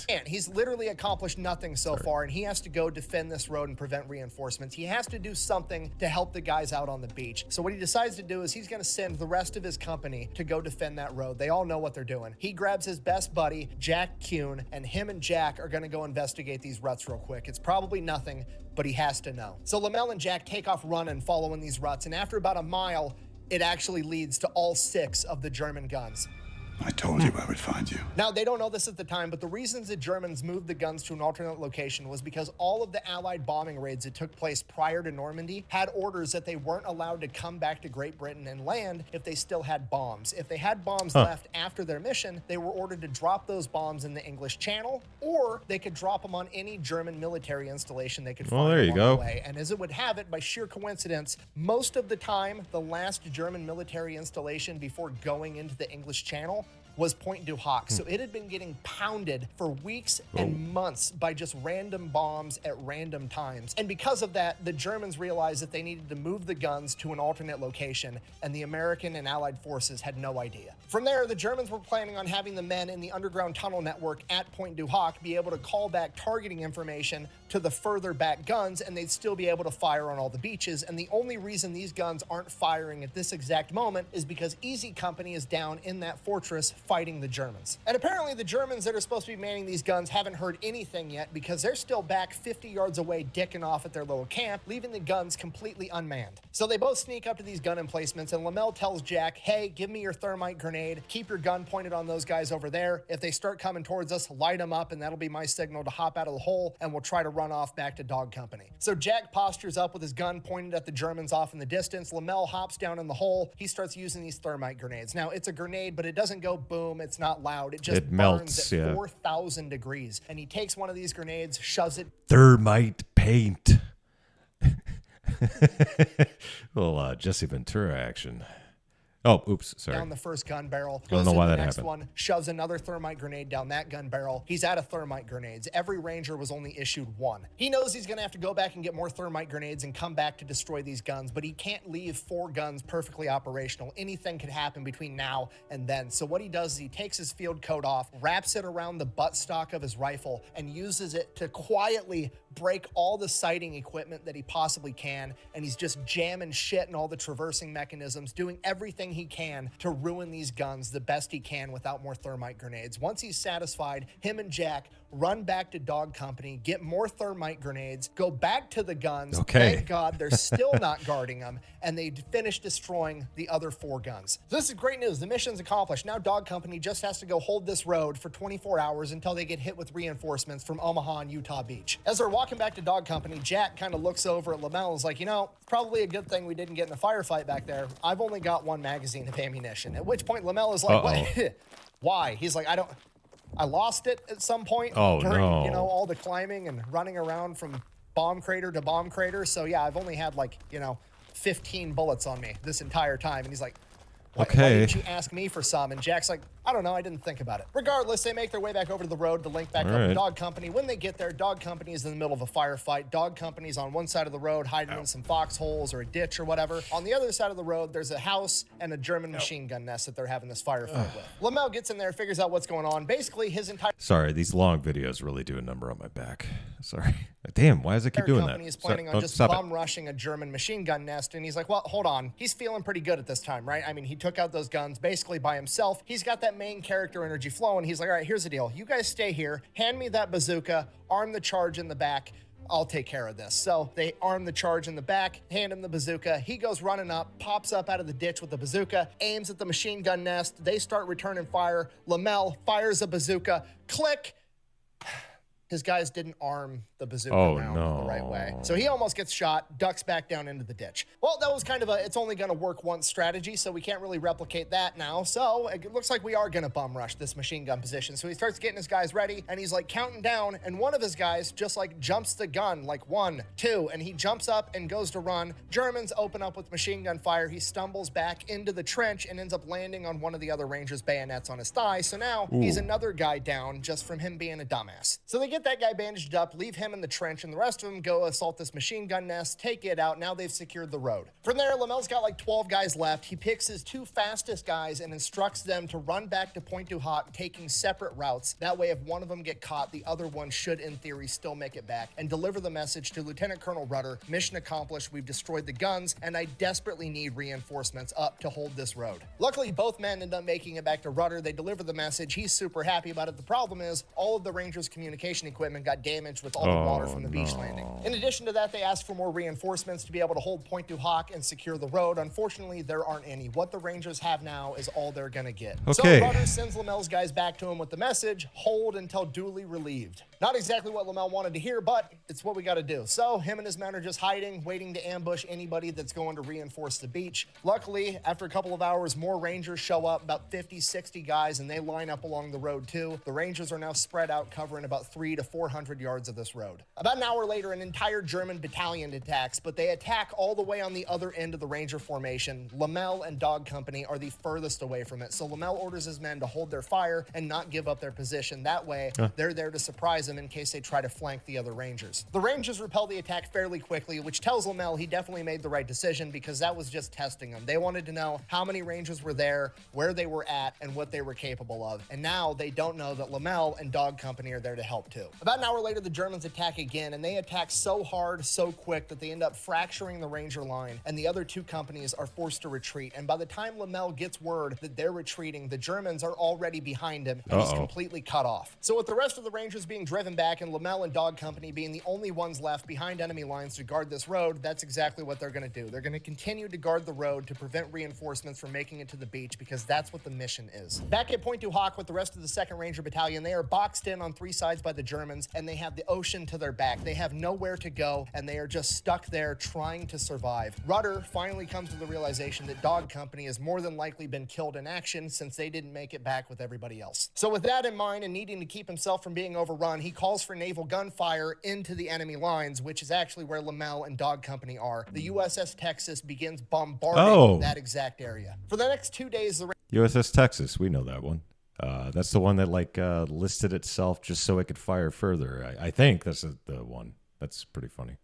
And he's literally accomplished nothing so far, and he has to go defend this road and prevent reinforcements. He has to do something to help the guys out on the beach. So what he decides to do is he's going to send the rest of his company to go defend that road. They all know what they're doing. He grabs his best buddy, Jack Kuhn, and him and Jack are going to go investigate these ruts real quick. It's probably nothing, but he has to know. So Lomell and Jack take off running, following these ruts, and after about a mile, it actually leads to all 6 of the German guns. I told you I would find you. Now, they don't know this at the time, but the reasons the Germans moved the guns to an alternate location was because all of the Allied bombing raids that took place prior to Normandy had orders that they weren't allowed to come back to Great Britain and land if they still had bombs. If they had bombs left after their mission, they were ordered to drop those bombs in the English Channel, or they could drop them on any German military installation they could find along the way. And as it would have it, by sheer coincidence, most of the time, the last German military installation before going into the English Channel was Point Dhawk. So it had been getting pounded for weeks and months by just random bombs at random times. And because of that, the Germans realized that they needed to move the guns to an alternate location, and the American and Allied forces had no idea. From there, the Germans were planning on having the men in the underground tunnel network at Point Dhawk be able to call back targeting information to the further back guns, and they'd still be able to fire on all the beaches. And the only reason these guns aren't firing at this exact moment is because Easy Company is down in that fortress fighting the Germans. And apparently the Germans that are supposed to be manning these guns haven't heard anything yet, because they're still back 50 yards away dicking off at their little camp, leaving the guns completely unmanned. So they both sneak up to these gun emplacements, and Lomell tells Jack, hey, give me your thermite grenade, keep your gun pointed on those guys over there. If they start coming towards us, light them up, and that'll be my signal to hop out of the hole, and we'll try to run off back to Dog Company. So Jack postures up with his gun pointed at the Germans off in the distance. Lomell hops down in the hole. He starts using these thermite grenades. Now, it's a grenade, but it doesn't go boom. It's not loud. It just melts at 4,000 degrees. And he takes one of these grenades, shoves it. Thermite paint. Well, Jessie Ventura action. Oh, oops, sorry. Down the first gun barrel. I don't know why that happened. Next one, shoves another thermite grenade down that gun barrel. He's out of thermite grenades. Every ranger was only issued 1. He knows he's going to have to go back and get more thermite grenades and come back to destroy these guns, but he can't leave 4 guns perfectly operational. Anything could happen between now and then. So what he does is he takes his field coat off, wraps it around the buttstock of his rifle, and uses it to quietly break all the sighting equipment that he possibly can, and he's just jamming shit in all the traversing mechanisms, doing everything he can to ruin these guns the best he can without more thermite grenades. Once he's satisfied, him and Jack run back to Dog Company, get more thermite grenades, go back to the guns. Okay. Thank God they're still not guarding them, and they finish destroying the other 4 guns. So this is great news. The mission's accomplished. Now Dog Company just has to go hold this road for 24 hours until they get hit with reinforcements from Omaha and Utah Beach. As they're walking back to Dog Company, Jack kind of looks over at Lomell and is like, you know, it's probably a good thing we didn't get in a firefight back there. I've only got 1 magazine of ammunition. At which point Lomell is like, what? Why? He's like, I lost it at some point during, you know, all the climbing and running around from bomb crater to bomb crater. So yeah, I've only had 15 bullets on me this entire time. And he's like, why didn't you ask me for some? And Jack's like, I don't know, I didn't think about it. Regardless, they make their way back over to the road to link back up to Dog Company. When they get there, Dog Company is in the middle of a firefight. Dog Company's on one side of the road, hiding in some foxholes or a ditch or whatever. On the other side of the road, there's a house and a German machine gun nest that they're having this firefight with. Lomell gets in there, figures out what's going on. Basically, his entire... Sorry, these long videos really do a number on my back. Sorry. Damn, why does it keep doing that? Company is planning on just bum rushing a German machine gun nest, and he's like, well, hold on. He's feeling pretty good at this time, right? I mean, he took out those guns basically by himself. He's got that main character energy flowing. He's like, all right, here's the deal. You guys stay here, hand me that bazooka, arm the charge in the back. I'll take care of this. So they arm the charge in the back, hand him the bazooka. He goes running up, pops up out of the ditch with the bazooka, aims at the machine gun nest. They start returning fire. Lomell fires a bazooka. Click. His guys didn't arm the bazooka round the right way. So he almost gets shot, ducks back down into the ditch. Well, that was kind of it's only going to work once strategy, so we can't really replicate that now. So it looks like we are going to bum rush this machine gun position. So he starts getting his guys ready, and he's like counting down, and one of his guys just jumps the gun, 1, 2, and he jumps up and goes to run. Germans open up with machine gun fire. He stumbles back into the trench and ends up landing on one of the other Rangers' bayonets on his thigh. So now he's another guy down just from him being a dumbass. So they get get that guy bandaged up, leave him in the trench, and the rest of them go assault this machine gun nest, take it out. Now they've secured the road. From there, Lomell's got like 12 guys left. He picks his 2 fastest guys and instructs them to run back to Point du Hoc, taking separate routes. That way, if one of them get caught, the other one should, in theory, still make it back, and deliver the message to Lieutenant Colonel Rudder. Mission accomplished. We've destroyed the guns, and I desperately need reinforcements up to hold this road. Luckily, both men end up making it back to Rudder. They deliver the message. He's super happy about it. The problem is all of the Rangers' communication equipment got damaged with all the water from the beach landing. In addition to that, they asked for more reinforcements to be able to hold Point du Hoc and secure the road. Unfortunately, there aren't any. What the Rangers have now is all they're gonna get. Okay. So Rudder sends Lomell's guys back to him with the message, hold until duly relieved. Not exactly what Lomell wanted to hear, but it's what we gotta do. So him and his men are just hiding, waiting to ambush anybody that's going to reinforce the beach. Luckily, after a couple of hours, more Rangers show up, about 50, 60 guys, and they line up along the road too. The Rangers are now spread out, covering about 300 to 400 yards of this road. About an hour later, an entire German battalion attacks, but they attack all the way on the other end of the Ranger formation. Lomell and Dhawk Company are the furthest away from it, so Lomell orders his men to hold their fire and not give up their position. That way, they're there to surprise them in case they try to flank the other Rangers. The Rangers repel the attack fairly quickly, which tells Lomell he definitely made the right decision because that was just testing them. They wanted to know how many Rangers were there, where they were at, and what they were capable of. And now they don't know that Lomell and Dhawk Company are there to help too. About an hour later, the Germans attack again, and they attack so hard, so quick that they end up fracturing the Ranger line, and the other 2 companies are forced to retreat. And by the time Lomell gets word that they're retreating, the Germans are already behind him, and he's completely cut off. So with the rest of the Rangers being driven back and Lomell and Dhawk Company being the only ones left behind enemy lines to guard this road, that's exactly what they're going to do. They're going to continue to guard the road to prevent reinforcements from making it to the beach because that's what the mission is. Back at Point du Hoc with the rest of the 2nd Ranger Battalion, they are boxed in on 3 sides by the Germans, and they have the ocean to their back. They have nowhere to go, and they are just stuck there trying to survive. Rudder finally comes to the realization that Dhawk Company has more than likely been killed in action since they didn't make it back with everybody else. So with that in mind and needing to keep himself from being overrun, he calls for naval gunfire into the enemy lines, which is actually where Lomell and Dhawk Company are. The USS Texas begins bombarding that exact area. For the next 2 days, the USS Texas, we know that one. That's the one that listed itself just so it could fire further. I think that's the one. That's pretty funny.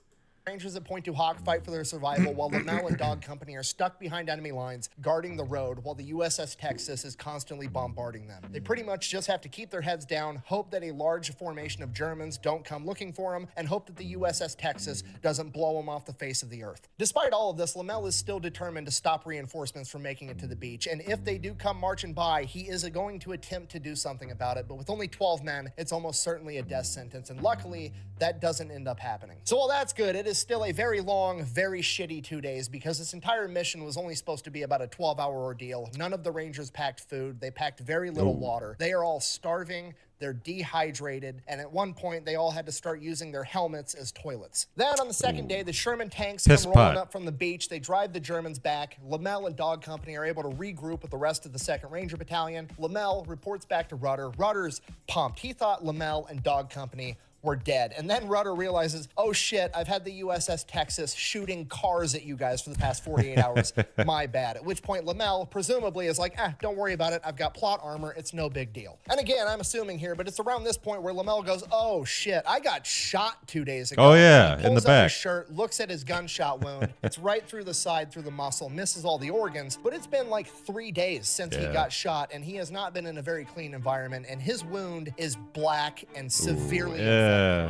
Rangers at Point du Hoc fight for their survival while Lomell and Dhawk Company are stuck behind enemy lines, guarding the road while the USS Texas is constantly bombarding them. They pretty much just have to keep their heads down, hope that a large formation of Germans don't come looking for them, and hope that the USS Texas doesn't blow them off the face of the earth. Despite all of this, Lomell is still determined to stop reinforcements from making it to the beach, and if they do come marching by, he is going to attempt to do something about it, but with only 12 men, it's almost certainly a death sentence, and luckily, that doesn't end up happening. So while that's good, it is still a very long, very shitty 2 days because this entire mission was only supposed to be about a 12-hour ordeal. None of the Rangers packed food. They packed very little water. They are all starving. They're dehydrated, and at one point, they all had to start using their helmets as toilets. Then, on the 2nd day, the Sherman tanks come rolling up from the beach. They drive the Germans back. Lomell and Dhawk Company are able to regroup with the rest of the 2nd Ranger Battalion. Lomell reports back to Rudder. Rudder's pumped. He thought Lomell and Dhawk Company were dead. And then Rudder realizes, oh shit, I've had the USS Texas shooting cars at you guys for the past 48 hours. My bad. At which point Lomell presumably is like, don't worry about it. I've got plot armor. It's no big deal. And again, I'm assuming here, but it's around this point where Lomell goes, oh shit, I got shot 2 days ago. Oh yeah, in the back. Pulls up his shirt, looks at his gunshot wound. It's right through the side, through the muscle, misses all the organs. But it's been like 3 days since he got shot, and he has not been in a very clean environment, and his wound is black and severely infected. Yeah,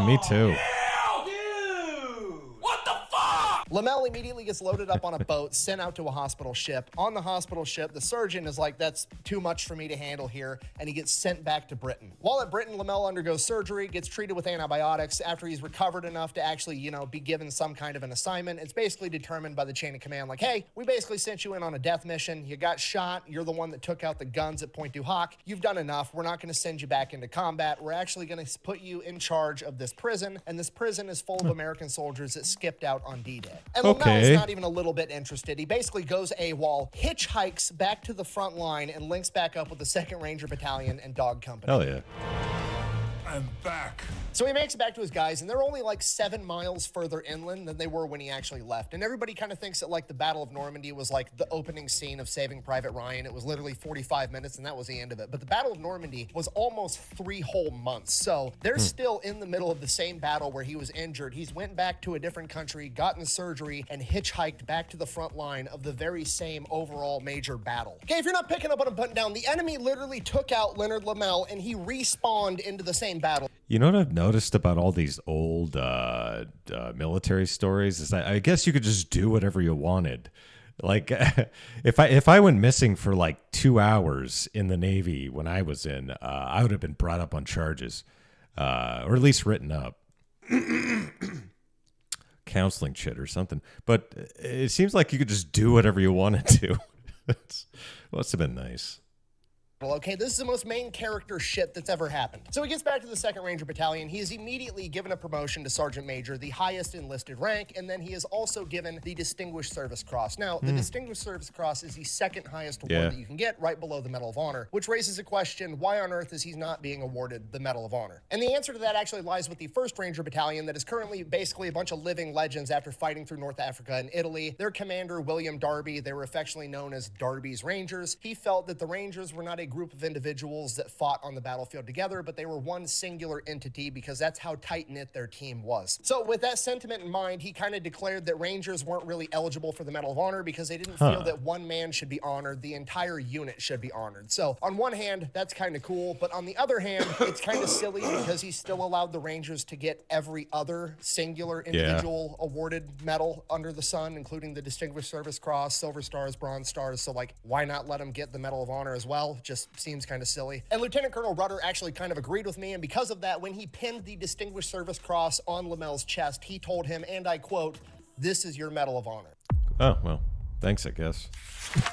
me too. Lomell immediately gets loaded up on a boat, sent out to a hospital ship. On the hospital ship, the surgeon is like, that's too much for me to handle here, and he gets sent back to Britain. While at Britain, Lomell undergoes surgery, gets treated with antibiotics. After he's recovered enough to actually, be given some kind of an assignment, it's basically determined by the chain of command, like, hey, we basically sent you in on a death mission. You got shot. You're the one that took out the guns at Point du Hoc. You've done enough. We're not going to send you back into combat. We're actually going to put you in charge of this prison, and this prison is full of American soldiers that skipped out on D-Day. And Lomell's not even a little bit interested. He basically goes AWOL, hitchhikes back to the front line, and links back up with the 2nd Ranger Battalion and Dhawk Company. Hell yeah. I'm back. So he makes it back to his guys, and they're only like 7 miles further inland than they were when he actually left. And everybody kind of thinks that like the Battle of Normandy was like the opening scene of Saving Private Ryan. It was literally 45 minutes, and that was the end of it. But the Battle of Normandy was almost 3 whole months. So they're still in the middle of the same battle where he was injured. He's went back to a different country, gotten surgery, and hitchhiked back to the front line of the very same overall major battle. Okay, if you're not picking up on a button down, the enemy literally took out Leonard Lomell, and he respawned into the same battle. You know what I've noticed about all these old military stories is that I guess you could just do whatever you wanted. Like if I went missing for like 2 hours in the Navy when I was in, I would have been brought up on charges, or at least written up. Counseling shit or something. But it seems like you could just do whatever you wanted to. It must have been nice. Okay, this is the most main character shit that's ever happened. So he gets back to the 2nd Ranger Battalion. He is immediately given a promotion to Sergeant Major, the highest enlisted rank, and then he is also given the Distinguished Service Cross. Now, the Distinguished Service Cross is the 2nd highest award that you can get, right below the Medal of Honor, which raises a question, why on earth is he not being awarded the Medal of Honor? And the answer to that actually lies with the 1st Ranger Battalion that is currently basically a bunch of living legends after fighting through North Africa and Italy. Their commander, William Darby, they were affectionately known as Darby's Rangers. He felt that the Rangers were not a group of individuals that fought on the battlefield together, but they were one singular entity because that's how tight-knit their team was. So with that sentiment in mind, he kind of declared that Rangers weren't really eligible for the Medal of Honor because they didn't feel that one man should be honored, the entire unit should be honored. So on one hand, that's kind of cool, but on the other hand, it's kind of silly because he still allowed the Rangers to get every other singular individual awarded medal under the sun, including the Distinguished Service Cross, Silver Stars, Bronze Stars. So like, why not let him get the Medal of Honor as well? Just seems kind of silly. And Lieutenant Colonel Rudder actually kind of agreed with me, and because of that, when he pinned the Distinguished Service Cross on Lomell's chest, he told him, and I quote, "This is your Medal of Honor." Oh, well, thanks, I guess.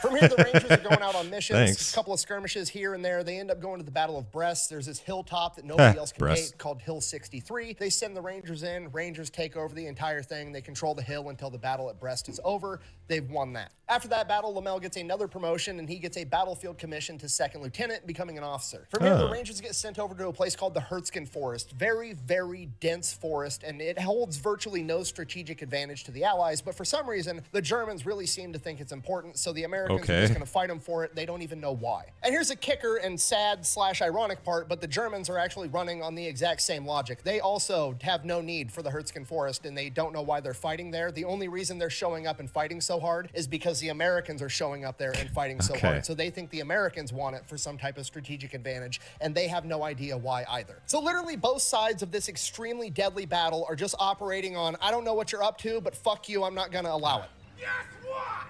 From here, the Rangers are going out on missions, Thanks. a couple of skirmishes here and there. They end up going to the Battle of Brest. There's this hilltop that nobody else can take called Hill 63. They send the Rangers in. Rangers take over the entire thing. They control the hill until the battle at Brest is over. They've won that. After that battle, Lomell gets another promotion, and he gets a battlefield commission to 2nd Lieutenant, becoming an officer. From here, the Rangers get sent over to a place called the Herzen Forest. Very, very dense forest, and it holds virtually no strategic advantage to the Allies, but for some reason, the Germans really seem to think it's important, so the Americans are just going to fight them for it. They don't even know why. And here's a kicker and sad/ironic part, but the Germans are actually running on the exact same logic. They also have no need for the Herzen Forest, and they don't know why they're fighting there. The only reason they're showing up and fighting so hard is because the Americans are showing up there and fighting so hard. So they think the Americans want it for some type of strategic advantage, and they have no idea why either. So literally both sides of this extremely deadly battle are just operating on, I don't know what you're up to, but fuck you, I'm not gonna allow it. Guess what?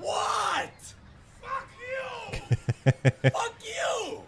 What? Fuck you! Fuck you!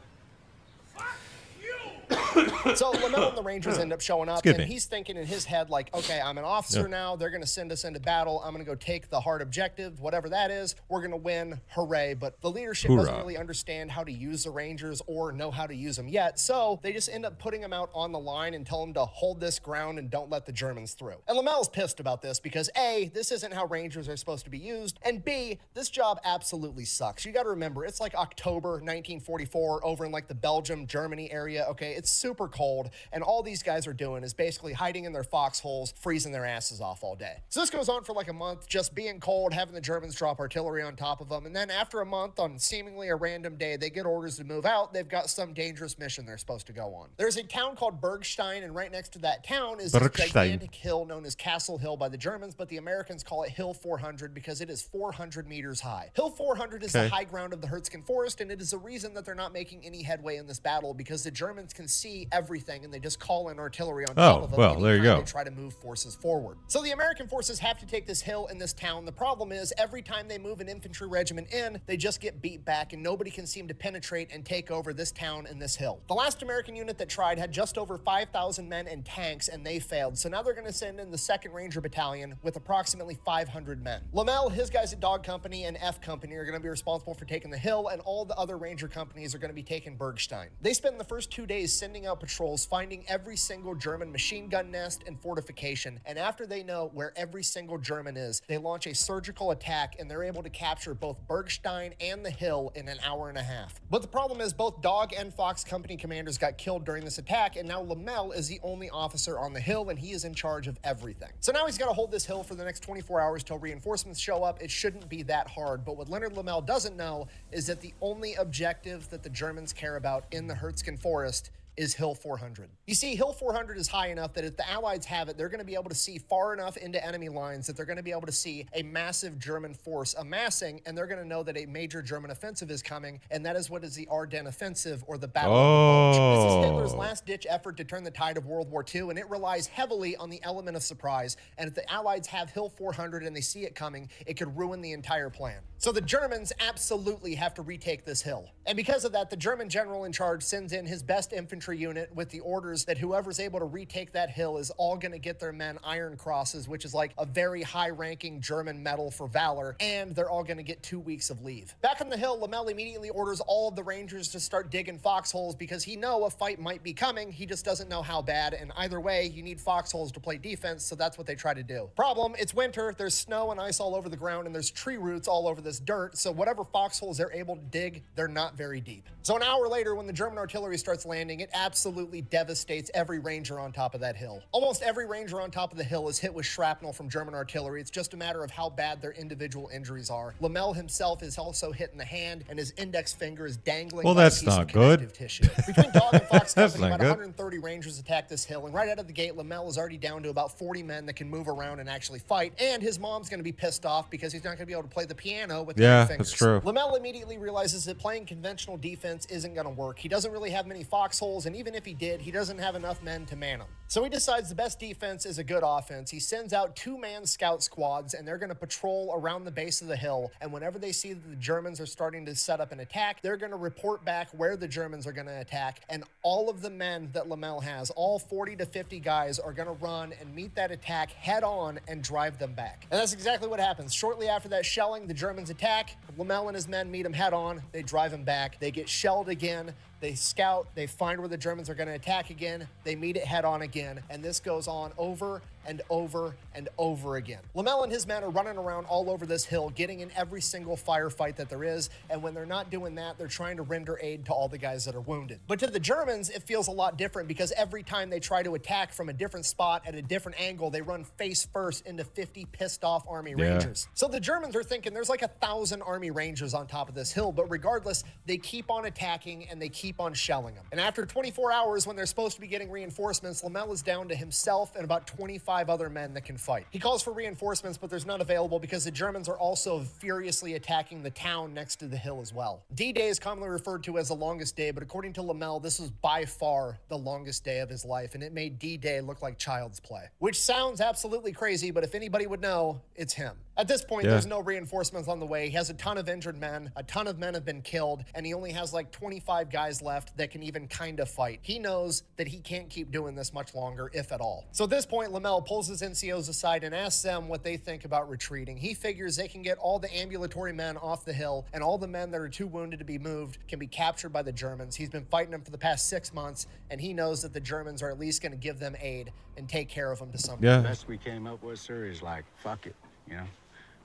Fuck you! So Lomell and the Rangers end up showing up, and he's thinking in his head, like, okay, I'm an officer now. They're going to send us into battle. I'm going to go take the hard objective, whatever that is. We're going to win. Hooray. But the leadership doesn't really understand how to use the Rangers or know how to use them yet. So they just end up putting them out on the line and tell them to hold this ground and don't let the Germans through. And Lomell's pissed about this because A, this isn't how Rangers are supposed to be used, and B, this job absolutely sucks. You got to remember, it's like October 1944 over in like the Belgium, Germany area. Okay, it's super cold, and all these guys are doing is basically hiding in their foxholes, freezing their asses off all day. So this goes on for like a month, just being cold, having the Germans drop artillery on top of them, and then after a month, on seemingly a random day, they get orders to move out. They've got some dangerous mission they're supposed to go on. There's a town called Bergstein, and right next to that town is this gigantic hill known as Castle Hill by the Germans, but the Americans call it Hill 400 because it is 400 meters high. Hill 400 is the high ground of the Herzen Forest, and it is the reason that they're not making any headway in this battle because the Germans can see everything, and they just call in artillery on top of them. Well, there you go. They try to move forces forward. So the American forces have to take this hill in this town. The problem is every time they move an infantry regiment in, they just get beat back, and nobody can seem to penetrate and take over this town and this hill. The last American unit that tried had just over 5,000 men and tanks, and they failed. So now they're going to send in the 2nd Ranger Battalion with approximately 500 men. Lomell, his guys at Dog Company and F Company are going to be responsible for taking the hill, and all the other Ranger companies are going to be taking Bergstein. They spend the first 2 days sending out patrols, finding every single German machine gun nest and fortification. And after they know where every single German is, they launch a surgical attack, and they're able to capture both Bergstein and the hill in an hour and a half. But the problem is both Dhawk and Fox company commanders got killed during this attack, and now Lomell is the only officer on the hill, and he is in charge of everything. So now he's got to hold this hill for the next 24 hours till reinforcements show up. It shouldn't be that hard, but what Leonard Lomell doesn't know is that the only objective that the Germans care about in the Herzen Forest is Hill 400. You see, Hill 400 is high enough that if the Allies have it, they're going to be able to see far enough into enemy lines that they're going to be able to see a massive German force amassing, and they're going to know that a major German offensive is coming, and that is what is the Ardennes Offensive, or the Battle of the Bulge. This is Hitler's last-ditch effort to turn the tide of World War II, and it relies heavily on the element of surprise, and if the Allies have Hill 400 and they see it coming, it could ruin the entire plan. So the Germans absolutely have to retake this hill. And because of that, the German general in charge sends in his best infantry unit with the orders that whoever's able to retake that hill is all going to get their men Iron Crosses, which is like a very high-ranking German medal for valor, and they're all going to get 2 weeks of leave. Back on the hill, Lomell immediately orders all of the Rangers to start digging foxholes because he knows a fight might be coming, he just doesn't know how bad, and either way, you need foxholes to play defense, so that's what they try to do. Problem, it's winter, there's snow and ice all over the ground, and there's tree roots all over this dirt, so whatever foxholes they're able to dig, they're not very deep. So an hour later, when the German artillery starts landing, it absolutely devastates every Ranger on top of that hill. Almost every Ranger on top of the hill is hit with shrapnel from German artillery. It's just a matter of how bad their individual injuries are. Lomell himself is also hit in the hand, and his index finger is dangling. Well, that's not good. Tissue. Between Dhawk and Fox That's Company, not about good. 130 Rangers attack this hill, and right out of the gate, Lomell is already down to about 40 men that can move around and actually fight, and his mom's going to be pissed off because he's not going to be able to play the piano with three fingers. That's true. Lomell immediately realizes that playing conventional defense isn't going to work. He doesn't really have many foxholes, and even if he did, he doesn't have enough men to man them. So he decides the best defense is a good offense. He sends out 2-man scout squads, and they're going to patrol around the base of the hill, and whenever they see that the Germans are starting to set up an attack, they're going to report back where the Germans are going to attack, and all of the men that Lomell has, all 40 to 50 guys, are going to run and meet that attack head on and drive them back. And that's exactly what happens. Shortly after that shelling, the Germans attack. Lomell and his men meet them head on. They drive them back. They get shelled again. They scout, they find where the Germans are going to attack again, they meet it head on again, and this goes on over and over and over again. Lomell and his men are running around all over this hill, getting in every single firefight that there is, and when they're not doing that, they're trying to render aid to all the guys that are wounded. But to the Germans, it feels a lot different because every time they try to attack from a different spot at a different angle, they run face first into 50 pissed off Army Rangers. So the Germans are thinking there's like 1,000 Army Rangers on top of this hill, but regardless, they keep on attacking and they keep on shelling them. And after 24 hours, when they're supposed to be getting reinforcements, Lomell is down to himself and about 25 other men that can fight. He calls for reinforcements, but there's none available because the Germans are also furiously attacking the town next to the hill as well. D-Day is commonly referred to as the longest day, but according to Lomell, this was by far the longest day of his life, and it made D-Day look like child's play. Which sounds absolutely crazy, but if anybody would know, it's him. At this point, there's no reinforcements on the way. He has a ton of injured men, a ton of men have been killed, and he only has like 25 guys left that can even kind of fight. He knows that he can't keep doing this much longer, if at all. So at this point, Lomell pulls his NCOs aside and asks them what they think about retreating. He figures they can get all the ambulatory men off the hill, and all the men that are too wounded to be moved can be captured by the Germans. He's been fighting them for the past 6 months, and he knows that the Germans are at least going to give them aid and take care of them to some degree. The best we came up with, sir, is like, fuck it, you know?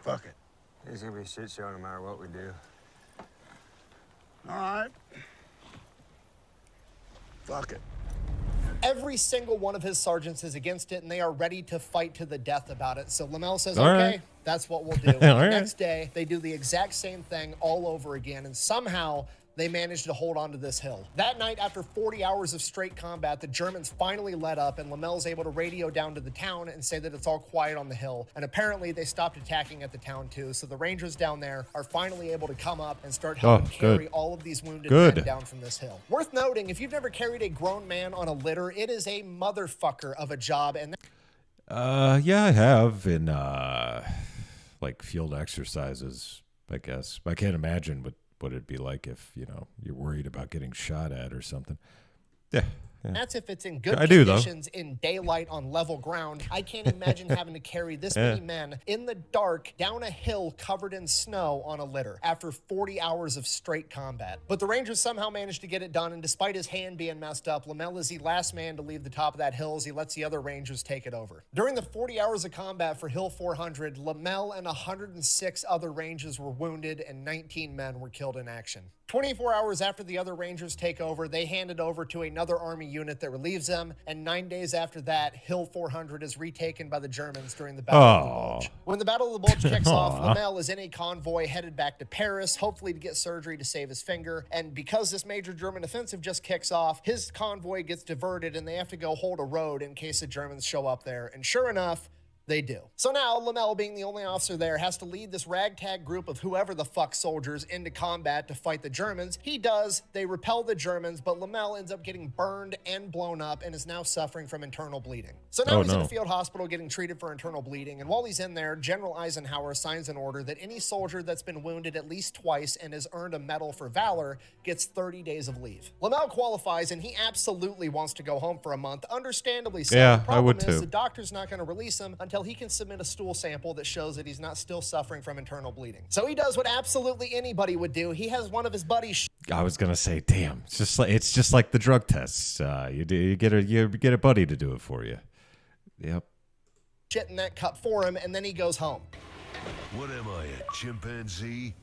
Fuck it. It's gonna be a shit show no matter what we do. All right. Fuck it. Every single one of his sergeants is against it, and they are ready to fight to the death about it. So Lomell says, All okay, right. that's what we'll do. The next day, they do the exact same thing all over again, and somehow they managed to hold on to this hill. That night, after 40 hours of straight combat, the Germans finally let up, and Lomell's able to radio down to the town and say that it's all quiet on the hill. And apparently, they stopped attacking at the town too. So the Rangers down there are finally able to come up and start helping carry all of these wounded men down from this hill. Worth noting, if you've never carried a grown man on a litter, it is a motherfucker of a job. And yeah, I have in like field exercises, I guess. I can't imagine what it'd be like if, you know, you're worried about getting shot at or something. Yeah, Yeah. That's if it's in good I do, though. conditions in daylight on level ground. I can't imagine having to carry this many men in the dark down a hill covered in snow on a litter after 40 hours of straight combat. But the Rangers somehow managed to get it done, and despite his hand being messed up, Lomell is the last man to leave the top of that hill as he lets the other Rangers take it over. During the 40 hours of combat for Hill 400, Lomell and 106 other Rangers were wounded and 19 men were killed in action. 24 hours after the other Rangers take over, they hand it over to another Army unit that relieves them, and 9 days after that, Hill 400 is retaken by the Germans during the Battle of the Bulge. When the Battle of the Bulge kicks off, Lomell is in a convoy headed back to Paris, hopefully to get surgery to save his finger, and because this major German offensive just kicks off, his convoy gets diverted and they have to go hold a road in case the Germans show up there, and sure enough, they do. So now, Lomell, being the only officer there, has to lead this ragtag group of whoever the fuck soldiers into combat to fight the Germans. He does. They repel the Germans, but Lomell ends up getting burned and blown up and is now suffering from internal bleeding. So now he's in a field hospital getting treated for internal bleeding, and while he's in there, General Eisenhower signs an order that any soldier that's been wounded at least twice and has earned a medal for valor gets 30 days of leave. Lomell qualifies, and he absolutely wants to go home for a month, understandably so. Yeah, the problem I would is too. the doctor's not going to release him until he can submit a stool sample that shows that he's not still suffering from internal bleeding. So he does what absolutely anybody would do. He has one of his buddies. I was gonna say, damn, it's just like the drug tests. You get a buddy to do it for you. Yep. Shit in that cup for him, and then he goes home. What am I, a chimpanzee?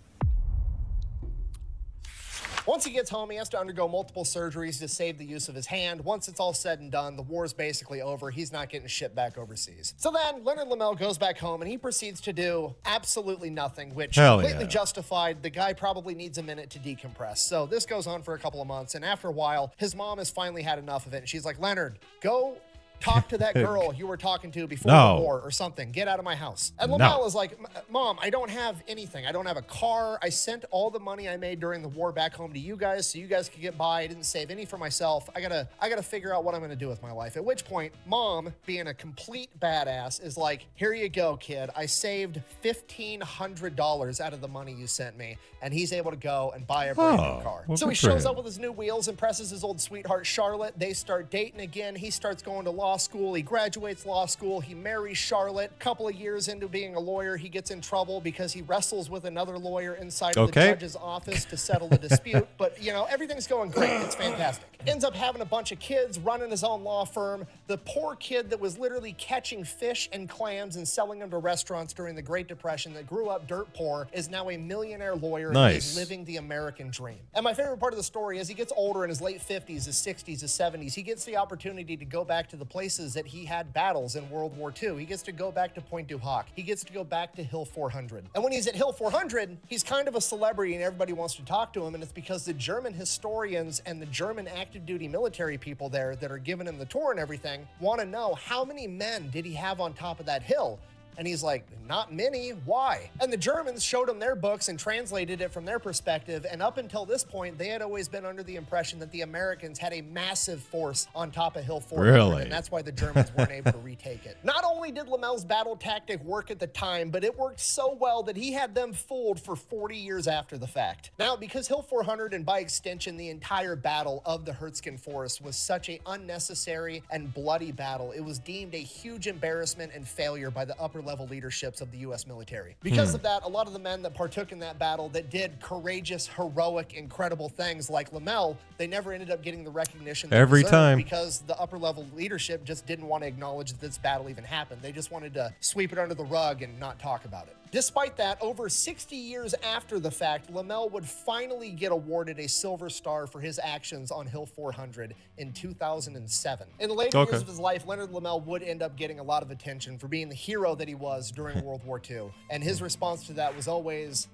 Once he gets home, he has to undergo multiple surgeries to save the use of his hand. Once it's all said and done, the war's basically over. He's not getting shit back overseas. So then Leonard Lomell goes back home and he proceeds to do absolutely nothing, which completely justified. The guy probably needs a minute to decompress. So this goes on for a couple of months, and after a while, his mom has finally had enough of it. And she's like, Leonard, go talk to that girl you were talking to before the war or something. Get out of my house. And Lomell is like, Mom, I don't have anything. I don't have a car. I sent all the money I made during the war back home to you guys so you guys could get by. I didn't save any for myself. I gotta figure out what I'm gonna do with my life. At which point, Mom, being a complete badass, is like, here you go, kid. I saved $1,500 out of the money you sent me. And he's able to go and buy a brand new car. Well, so he shows up with his new wheels, impresses his old sweetheart, Charlotte. They start dating again. He starts going to law school. He graduates law school. He marries Charlotte. A couple of years into being a lawyer, he gets in trouble because he wrestles with another lawyer inside of the judge's office to settle the dispute. But, you know, everything's going great. It's fantastic. Ends up having a bunch of kids, running his own law firm. The poor kid that was literally catching fish and clams and selling them to restaurants during the Great Depression that grew up dirt poor is now a millionaire lawyer. Nice. He's living the American dream. And my favorite part of the story is he gets older in his late 50s, his 60s, his 70s. He gets the opportunity to go back to the places that he had battles in World War II. He gets to go back to Point Dhawk. He gets to go back to Hill 400. And when he's at Hill 400, he's kind of a celebrity and everybody wants to talk to him. And it's because the German historians and the German active duty military people there that are giving him the tour and everything want to know how many men did he have on top of that hill? And he's like, not many, why? And the Germans showed him their books and translated it from their perspective, and up until this point, they had always been under the impression that the Americans had a massive force on top of Hill 400, Really? and that's why the Germans weren't able to retake it. Not only did Lomell's battle tactic work at the time, but it worked so well that he had them fooled for 40 years after the fact. Now, because Hill 400, and by extension, the entire battle of the Herzen Forest was such an unnecessary and bloody battle, it was deemed a huge embarrassment and failure by the upper level leaderships of the U.S. military. Because of that, a lot of the men that partook in that battle that did courageous, heroic, incredible things like Lomell, they never ended up getting the recognition they Every deserved time. because the upper level leadership just didn't want to acknowledge that this battle even happened. They just wanted to sweep it under the rug and not talk about it. Despite that, over 60 years after the fact, Lomell would finally get awarded a Silver Star for his actions on Hill 400 in 2007. In the later years of his life, Leonard Lomell would end up getting a lot of attention for being the hero that he was during World War II. And his response to that was always,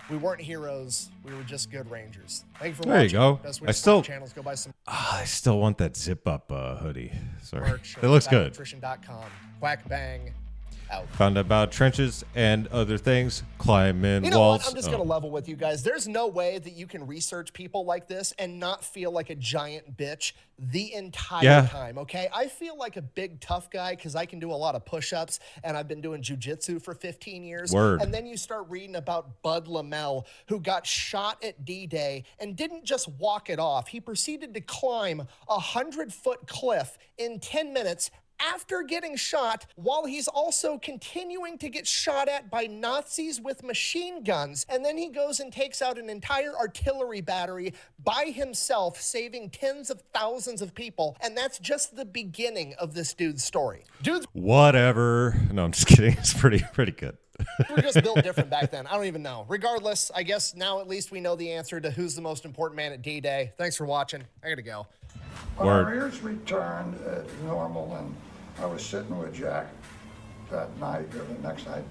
we weren't heroes, we were just good Rangers. Thank you for watching. There you go. Best way I to support still- the channels, go buy some I still want that zip up hoodie. Sorry. merch. It looks good. Electrician.com. Whack bang. out. Found out about trenches and other things. Climb in You know walls. what? I'm just going to level with you guys. There's no way that you can research people like this and not feel like a giant bitch the entire time, okay? I feel like a big tough guy because I can do a lot of push-ups and I've been doing jujitsu for 15 years. Word. And then you start reading about Bud Lomell, who got shot at D-Day and didn't just walk it off. He proceeded to climb a 100-foot cliff in 10 minutes after getting shot, while he's also continuing to get shot at by Nazis with machine guns. And then he goes and takes out an entire artillery battery by himself, saving tens of thousands of people. And that's just the beginning of this dude's story. Dude's Whatever. No, I'm just kidding. It's pretty good. We're just built different back then. I don't even know. Regardless, I guess now at least we know the answer to who's the most important man at D-Day. Thanks for watching. I gotta go. When our ears returned to normal, and I was sitting with Jack that night or the next night,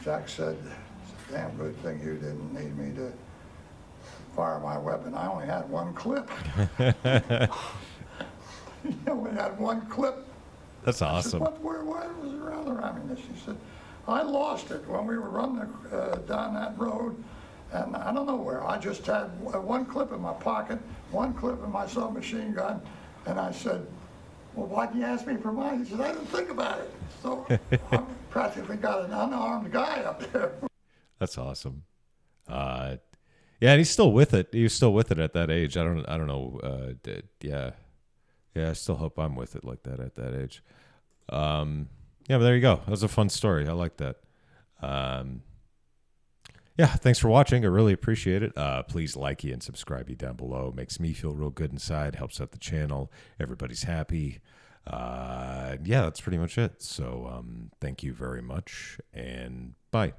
Jack said, "It's a damn good thing you didn't need me to fire my weapon. I only had one clip." He only had one clip. That's awesome. I said, where was your other ammunition? He said, "I lost it when we were running down that road, and I don't know where. I just had one clip in my pocket, one clip in my submachine gun." And I said, "Well, why didn't you ask me for mine?" He said, "I didn't think about it." So I practically got an unarmed guy up there. That's awesome. Yeah, and he's still with it. He was still with it at that age. I don't know. Yeah, I still hope I'm with it like that at that age. Yeah, but there you go. That was a fun story. I like that. Yeah, thanks for watching. I really appreciate it. Please like and subscribe down below. Makes me feel real good inside. Helps out the channel. Everybody's happy. Yeah, that's pretty much it. So thank you very much, and bye.